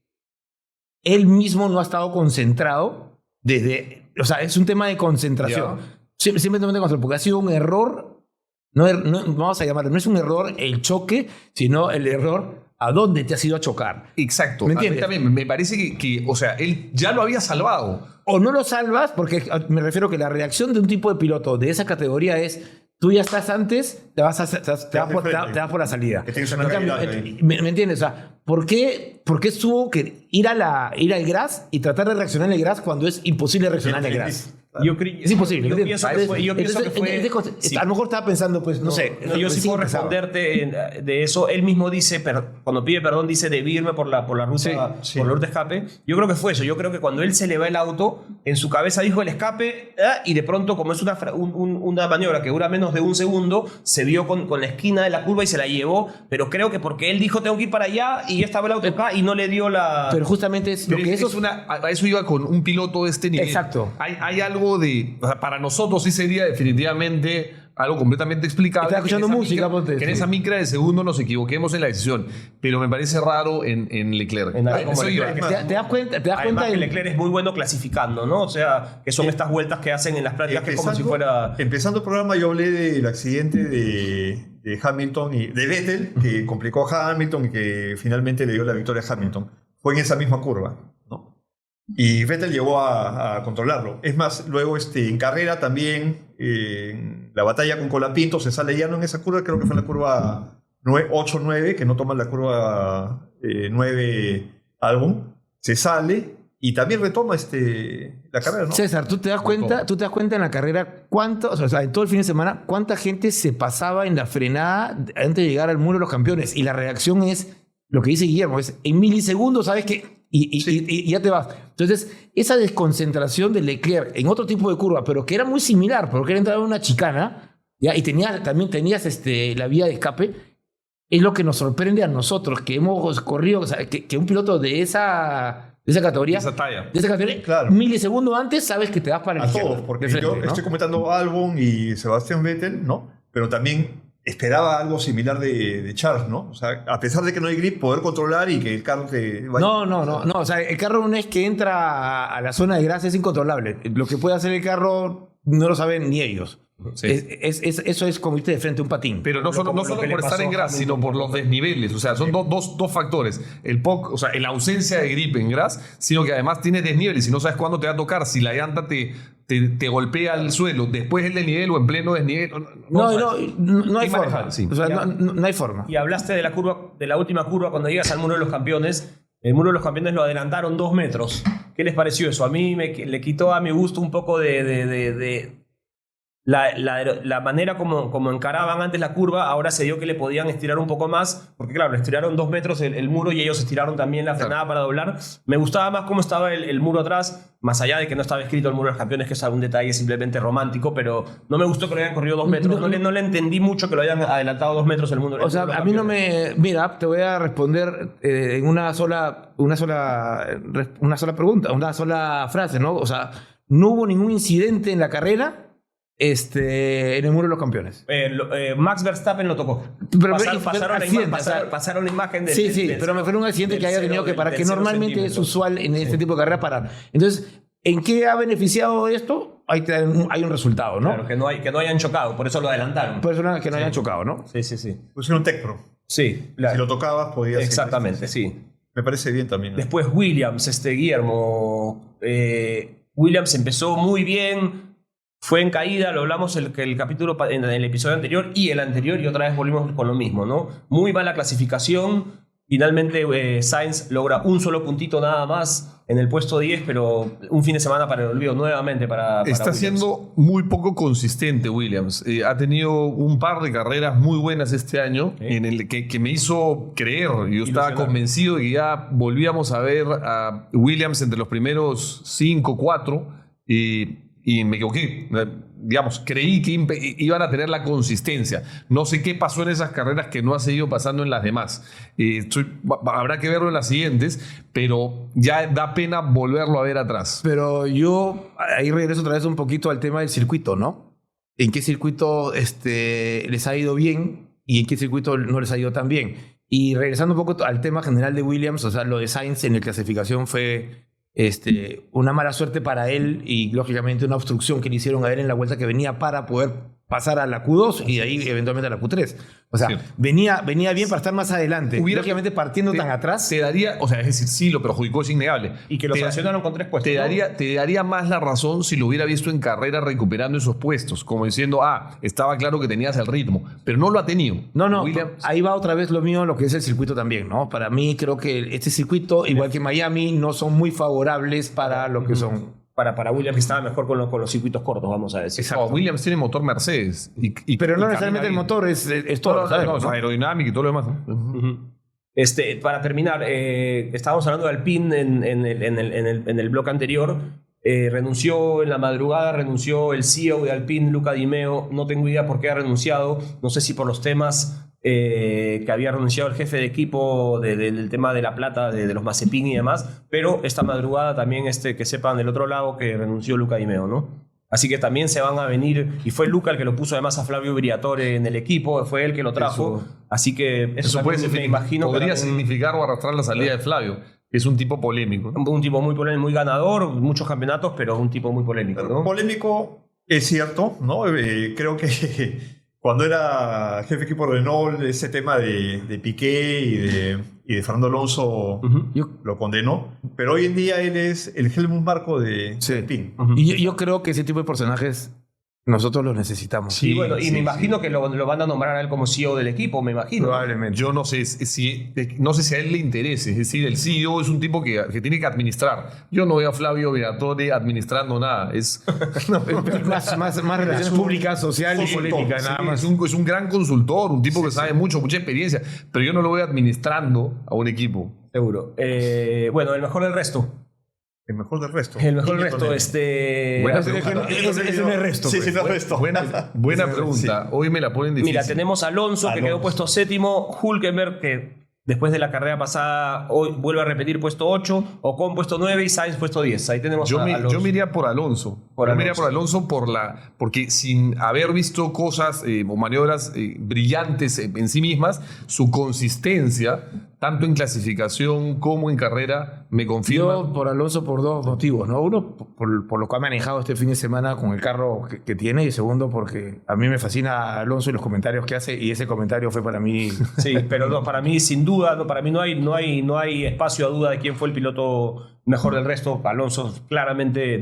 él mismo no ha estado concentrado desde... O sea, es un tema de concentración. Simplemente concentración, porque ha sido un error, no, vamos a llamarlo, no es un error el choque, sino el error a dónde te has ido a chocar. Exacto. ¿Me entiendes? A mí también me parece que, o sea, él ya lo había salvado. O no lo salvas, porque me refiero que la reacción de un tipo de piloto de esa categoría es... Tú ya estás antes, te vas por la salida. ¿Me entiendes? O sea, ¿por qué tuvo que ir al gras y tratar de reaccionar en el gras cuando es imposible reaccionar en el gras? Es imposible. Yo pienso que fue a lo mejor estaba pensando, pues, no sé. Yo sí puedo responderte de eso. Él mismo dice, cuando pide perdón, dice de irme por la ruta, por la ruta de escape. Yo creo que fue eso. Yo creo que cuando él se le va el auto, en su cabeza dijo el escape, y de pronto, como es una maniobra que dura menos de un segundo, se vio con la esquina de la curva y se la llevó. Pero creo que porque él dijo tengo que ir para allá y ya estaba el auto acá y no le dio la... Pero justamente es lo que a eso iba con un piloto de este nivel. Exacto. Hay algo de... O sea, para nosotros sí sería definitivamente algo completamente explicable. Estás escuchando música, ponte. Que en esa micra de segundo nos equivoquemos en la decisión. Pero me parece raro en Leclerc. ¿Te das cuenta? Además que Leclerc es muy bueno clasificando, ¿no? O sea, que son estas vueltas que hacen en las prácticas que es como si fuera... Empezando el programa yo hablé del accidente de Hamilton y de Vettel, que complicó a Hamilton y que finalmente le dio la victoria a Hamilton. Fue en esa misma curva, ¿no? Y Vettel llegó a controlarlo. Es más, luego en carrera también, en la batalla con Colapinto, se sale ya no en esa curva, creo que fue en la curva 8-9, que no toma la curva 9 Albon, se sale y también retoma la carrera, ¿no? César, ¿tú te das cuenta en la carrera o sea, en todo el fin de semana, cuánta gente se pasaba en la frenada antes de llegar al muro de los campeones? Y la reacción es lo que dice Guillermo, es en milisegundos, ¿sabes qué? Y ya te vas. Entonces, esa desconcentración de Leclerc en otro tipo de curva, pero que era muy similar, porque era entrar en una chicana, ¿ya? Y también tenías la vía de escape, es lo que nos sorprende a nosotros, que hemos corrido, o sea, que un piloto de esa categoría, de esa talla, claro, milisegundos antes sabes que te vas para el izquierda. A todos, porque yo estoy comentando Albon y Sebastián Vettel, ¿no? Pero también esperaba algo similar de Charles, ¿no? O sea, a pesar de que no hay grip, poder controlar y que el carro te vaya... No. O sea, el carro una vez que entra a la zona de grasa es incontrolable. Lo que puede hacer el carro no lo saben ni ellos. Sí. Eso es como irte de frente a un patín. Pero no solo por estar en gras, sino por los desniveles. O sea, son dos factores. O sea, la ausencia de grip en gras, sino que además tiene desniveles y no sabes cuándo te va a tocar. Si la llanta te golpea al suelo después del desnivel o en pleno desnivel. No hay forma. Sí. O sea, no hay forma. Y hablaste de la última curva cuando llegas al muro de los campeones. El muro de los campeones lo adelantaron 2 metros. ¿Qué les pareció eso? A mí le quitó a mi gusto un poco de la manera como encaraban antes la curva. Ahora se dio que le podían estirar un poco más, porque claro, le estiraron 2 metros el muro y ellos estiraron también la frenada para doblar. Me gustaba más cómo estaba el muro atrás, más allá de que no estaba escrito el muro de los campeones, que es un detalle simplemente romántico, pero no me gustó que lo hayan corrido 2 metros. No le entendí mucho que lo hayan adelantado 2 metros el muro. O sea, a mí no me... Mira, te voy a responder en una sola pregunta, una sola frase, ¿no? O sea, no hubo ningún incidente en la carrera en el muro de los campeones. Max Verstappen lo tocó. Pasaron la imagen de... Sí, pero me fue un accidente que haya tenido que parar, que normalmente es usual en este tipo de carreras parar. Entonces, ¿en qué ha beneficiado esto? Hay un resultado, ¿no? Claro, que no hayan chocado, por eso lo adelantaron. Por eso que no hayan chocado, ¿no? Sí. Pusieron Tech Pro. Sí. Claro. Si lo tocabas, podías... Exactamente, sí. Me parece bien también, ¿no? Después Williams, Guillermo. Williams empezó muy bien. Fue en caída, lo hablamos el capítulo en el episodio anterior y el anterior, y otra vez volvimos con lo mismo, ¿no? Muy mala clasificación. Finalmente Sainz logra un solo puntito nada más en el puesto 10, pero un fin de semana para el olvido nuevamente para Está Williams. Siendo muy poco consistente Williams. Ha tenido un par de carreras muy buenas este año, en el que me hizo creer. Yo estaba convencido de que ya volvíamos a ver a Williams entre los primeros 5, 4 y me equivoqué. Digamos, creí que iban a tener la consistencia. No sé qué pasó en esas carreras que no ha seguido pasando en las demás. Habrá que verlo en las siguientes, pero ya da pena volverlo a ver atrás. Pero yo ahí regreso otra vez un poquito al tema del circuito, ¿no? ¿En qué circuito les ha ido bien y en qué circuito no les ha ido tan bien? Y regresando un poco al tema general de Williams, o sea, lo de Sainz en la clasificación fue... una mala suerte para él y lógicamente una obstrucción que le hicieron a él en la vuelta que venía para poder pasar a la Q2 y de ahí eventualmente a la Q3. O sea, venía bien para estar más adelante. Lógicamente partiendo tan atrás. Te daría, o sea, es decir, sí, lo perjudicó, es innegable. Y que lo sancionaron con 3 puestos. Te daría más la razón si lo hubiera visto en carrera recuperando esos puestos, como diciendo, estaba claro que tenías el ritmo, pero no lo ha tenido. No, ahí va otra vez lo mío, lo que es el circuito también, ¿no? Para mí creo que este circuito, igual que Miami, no son muy favorables para lo que son. Para Williams, que estaba mejor con los circuitos cortos, vamos a decir. Exacto. Williams tiene motor Mercedes. Pero no necesariamente el motor, es todo. No, aerodinámica y todo lo demás. Para terminar, estábamos hablando de Alpine en el bloque anterior. Renunció en la madrugada, renunció el CEO de Alpine, Luca Di Meo. No tengo idea por qué ha renunciado. No sé si por los temas que había renunciado el jefe de equipo del tema de la plata, de los Mazepin y demás. Pero esta madrugada también que sepan del otro lado que renunció Luca Di Meo, ¿no? Así que también se van a venir, y fue Luca el que lo puso además a Flavio Briatore en el equipo, fue él que lo trajo. Así que eso puede, me imagino, podría significar o arrastrar la salida de Flavio. Es un tipo polémico. Un tipo muy polémico, muy ganador, muchos campeonatos, pero un tipo muy polémico, ¿no? Polémico es cierto, ¿no? Creo que cuando era jefe de equipo Renault, ese tema de Piqué y de Fernando Alonso lo condenó. Pero hoy en día él es el Helmut Marko de Alpine. Y yo creo que ese tipo de personajes nosotros los necesitamos. Sí, bueno, y me imagino que lo van a nombrar a él como CEO del equipo, me imagino. Probablemente. Yo no sé si a él le interese. Es decir, el CEO es un tipo que tiene que administrar. Yo no veo a Flavio Briatore administrando nada. Es más relaciones públicas, social y política, nada más. Es un gran consultor, un tipo que sabe mucha experiencia, pero yo no lo veo administrando a un equipo. Seguro. Bueno, el mejor del resto. El mejor del resto. El mejor del resto, Buena pregunta. Ese no es resto. Sí, no es resto. Buena pregunta. Sí. Hoy me la ponen difícil. Mira, tenemos a Alonso, que quedó puesto 7º, Hülkenberg, que después de la carrera pasada hoy vuelve a repetir puesto 8, Ocon puesto 9 y Sainz puesto 10. Ahí tenemos a Alonso. Yo me iría por Alonso. Porque sin haber visto cosas o maniobras brillantes en sí mismas, su consistencia, tanto en clasificación como en carrera, me confirma. Yo por Alonso por dos motivos, ¿no? Uno, por lo que ha manejado este fin de semana con el carro que tiene, y segundo, porque a mí me fascina Alonso y los comentarios que hace, y ese comentario fue para mí... Sí, pero no, para mí sin duda, no, para mí no hay espacio a duda de quién fue el piloto mejor del resto. Alonso claramente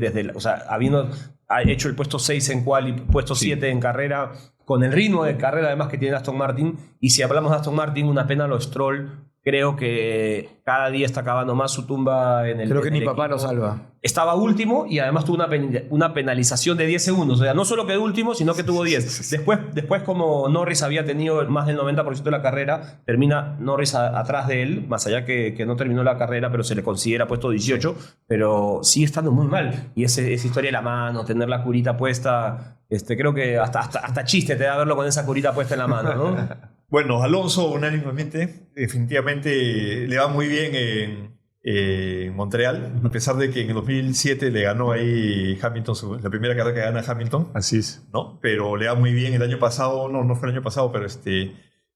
ha hecho el puesto 6 en quali, puesto 7 en carrera, con el ritmo de carrera además que tiene Aston Martin. Y si hablamos de Aston Martin, una pena lo Stroll. Creo que cada día está acabando más su tumba en el Creo que ni equipo. papá lo salva. Estaba último y además tuvo una penalización de 10 segundos. O sea, no solo quedó último, sino que tuvo 10. Después, como Norris había tenido más del 90% de la carrera, termina Norris atrás de él, más allá que no terminó la carrera, pero se le considera puesto 18. Pero sigue estando muy mal. Y esa historia de la mano, tener la curita puesta, creo que hasta chiste te da verlo con esa curita puesta en la mano, ¿no? Bueno, Alonso, unánimemente, definitivamente le va muy bien en Montreal, a pesar de que en el 2007 le ganó ahí Hamilton, la primera carrera que gana Hamilton. Así es. ¿No? Pero le va muy bien. El año pasado, no fue el año pasado, pero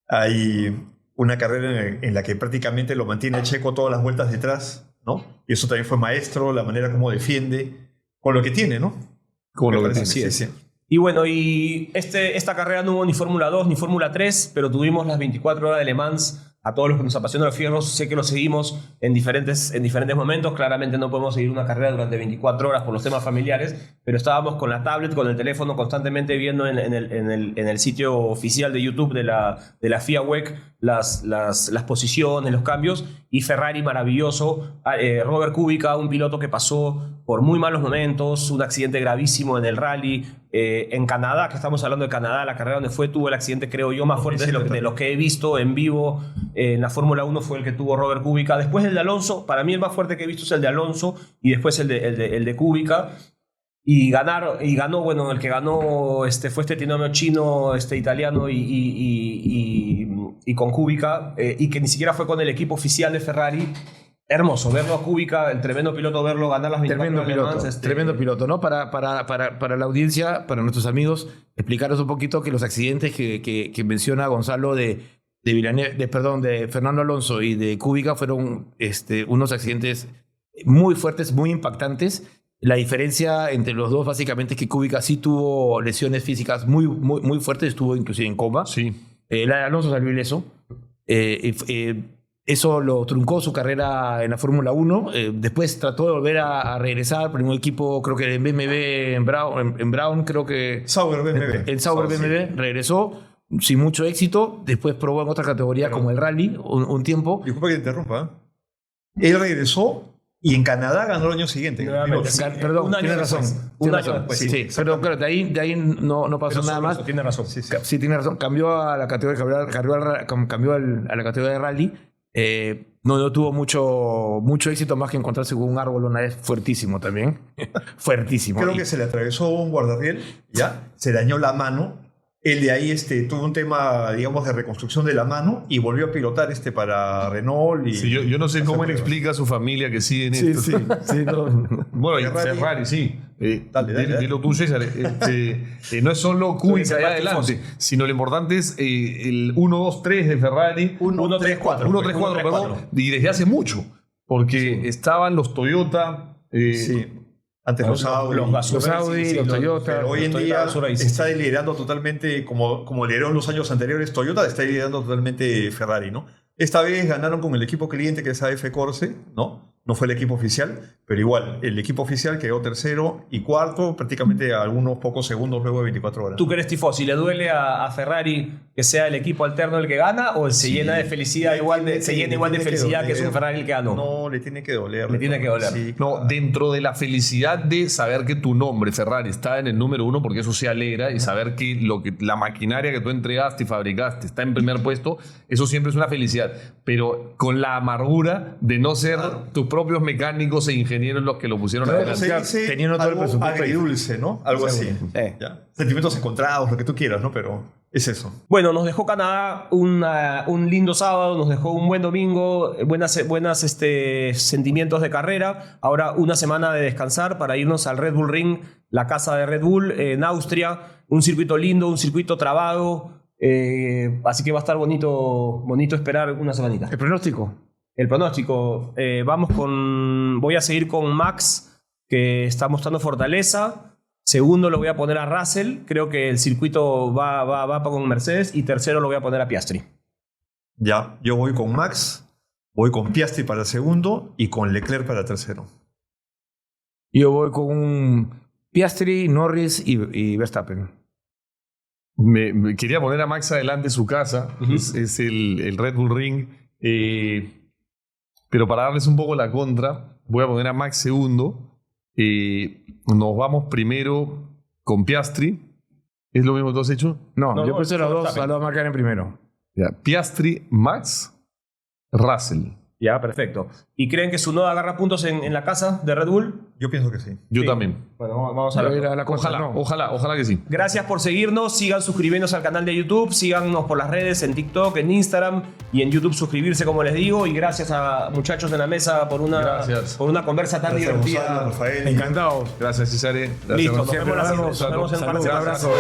hay una carrera en la que prácticamente lo mantiene el Checo todas las vueltas detrás, ¿no? Y eso también fue maestro, la manera como defiende, con lo que tiene, ¿no? Con lo que tiene, sí. Y bueno, esta carrera no hubo ni Fórmula 2 ni Fórmula 3, pero tuvimos las 24 horas de Le Mans. A todos los que nos apasiona los fierros, sé que lo seguimos en diferentes momentos. Claramente no podemos seguir una carrera durante 24 horas por los temas familiares, pero estábamos con la tablet, con el teléfono, constantemente viendo en el sitio oficial de YouTube de la FIA WEC las posiciones, los cambios. Y Ferrari, maravilloso. Robert Kubica, un piloto que pasó por muy malos momentos, un accidente gravísimo en el rally. En Canadá, que estamos hablando de Canadá, la carrera donde tuvo el accidente, creo yo, más fuerte de los que he visto en vivo en la Fórmula 1 fue el que tuvo Robert Kubica. Después el de Alonso, para mí el más fuerte que he visto es el de Alonso, y después el de Kubica. Y ganó, bueno, el que ganó fue trinomio chino, italiano y con Kubica, y que ni siquiera fue con el equipo oficial de Ferrari. Hermoso verlo a Kubica, el tremendo piloto, verlo ganar las 24 horas. Tremendo piloto, ¿no? Para la audiencia, para nuestros amigos, explicaros un poquito que los accidentes que menciona Gonzalo de Fernando Alonso y de Kubica fueron unos accidentes muy fuertes, muy impactantes. La diferencia entre los dos básicamente es que Kubica sí tuvo lesiones físicas muy, muy, muy fuertes, estuvo inclusive en coma. Sí. La de Alonso salió ileso. Eso lo truncó su carrera en la Fórmula 1. Después trató de volver a regresar por un equipo, creo que en BMW, en Brown, creo que... Sauber BMW. El Sauber BMW regresó sin mucho éxito. Después probó en otra categoría como el rally un tiempo. Disculpa que te interrumpa. Él regresó y en Canadá ganó el año siguiente. Perdón, tiene razón. Un año después. Sí, pero claro, de ahí no pasó nada más. Tiene razón. Sí, tiene razón. Cambió a la categoría a la categoría de rally. No tuvo mucho éxito, más que encontrarse con un árbol una vez fuertísimo también. Fuertísimo. Creo que se le atravesó un guardarriel, ya, se dañó la mano. Él de ahí tuvo un tema, digamos, de reconstrucción de la mano y volvió a pilotar para Renault. Y sí, yo no sé cómo él explica a su familia que sigue en esto. Sí, no. Bueno, y Ferrari, sí. Dale. Dilo tú, César. No es solo Kubica allá adelante, sino lo importante es el 1-2-3 de Ferrari. 1-3-4. 1-3-4, perdón. Y desde hace mucho. Porque estaban los Toyota. Sí. Antes los Audi, los Toyota. Pero hoy en día está liderando totalmente, como lideró en los años anteriores Toyota, está liderando totalmente Ferrari, ¿no? Esta vez ganaron con el equipo cliente, que es AF Corse, ¿no? No fue el equipo oficial, pero igual, el equipo oficial quedó tercero y cuarto, prácticamente a algunos pocos segundos luego de 24 horas. ¿Tú que eres tifosi, le duele a Ferrari que sea el equipo alterno el que gana o se llena de felicidad se llena igual de felicidad que es un Ferrari el que ganó? No, le tiene que doler. Le tiene que doler. Sí, No, dentro de la felicidad de saber que tu nombre, Ferrari, está en el número 1, porque eso se alegra, y saber que la maquinaria que tú entregaste y fabricaste está en primer puesto, eso siempre es una felicidad. Pero con la amargura de no ser tus propios mecánicos e ingenieros los que lo pusieron adelante. Se dice teniendo todo el algo presupuesto agridulce, ¿no? Algo así. ¿Ya? Sentimientos encontrados, lo que tú quieras, ¿no? Pero es eso. Bueno, nos dejó Canadá un lindo sábado, nos dejó un buen domingo, buenas sentimientos de carrera. Ahora una semana de descansar para irnos al Red Bull Ring, la casa de Red Bull en Austria. Un circuito lindo, un circuito trabado. Así que va a estar bonito esperar una semanita. ¿El pronóstico? El pronóstico. Voy a seguir con Max, que está mostrando fortaleza. Segundo lo voy a poner a Russell. Creo que el circuito va con Mercedes. Y tercero lo voy a poner a Piastri. Ya, yo voy con Max, voy con Piastri para el segundo y con Leclerc para el tercero. Yo voy con un Piastri, Norris y Verstappen. Me quería poner a Max adelante en su casa. Es el Red Bull Ring. Pero para darles un poco la contra, voy a poner a Max segundo. Nos vamos primero con Piastri. ¿Es lo mismo que tú has hecho? No, yo puse a los dos McLaren primero. Ya, Piastri, Max, Russell. Ya, perfecto. ¿Y creen que Tsunoda agarra puntos en la casa de Red Bull? Yo pienso que sí. Yo Sí. también. Bueno, vamos a ver. Ojalá que sí. Gracias por seguirnos. Sigan suscribiéndose al canal de YouTube. Síganos por las redes, en TikTok, en Instagram y en YouTube suscribirse, como les digo. Y gracias a muchachos de la mesa por una conversa tan divertida. Gonzalo, Rafael. Encantados. Gracias, Cesare. Gracias, Listo, nos Gonzalo. vemos en un par de Un semanas. abrazo.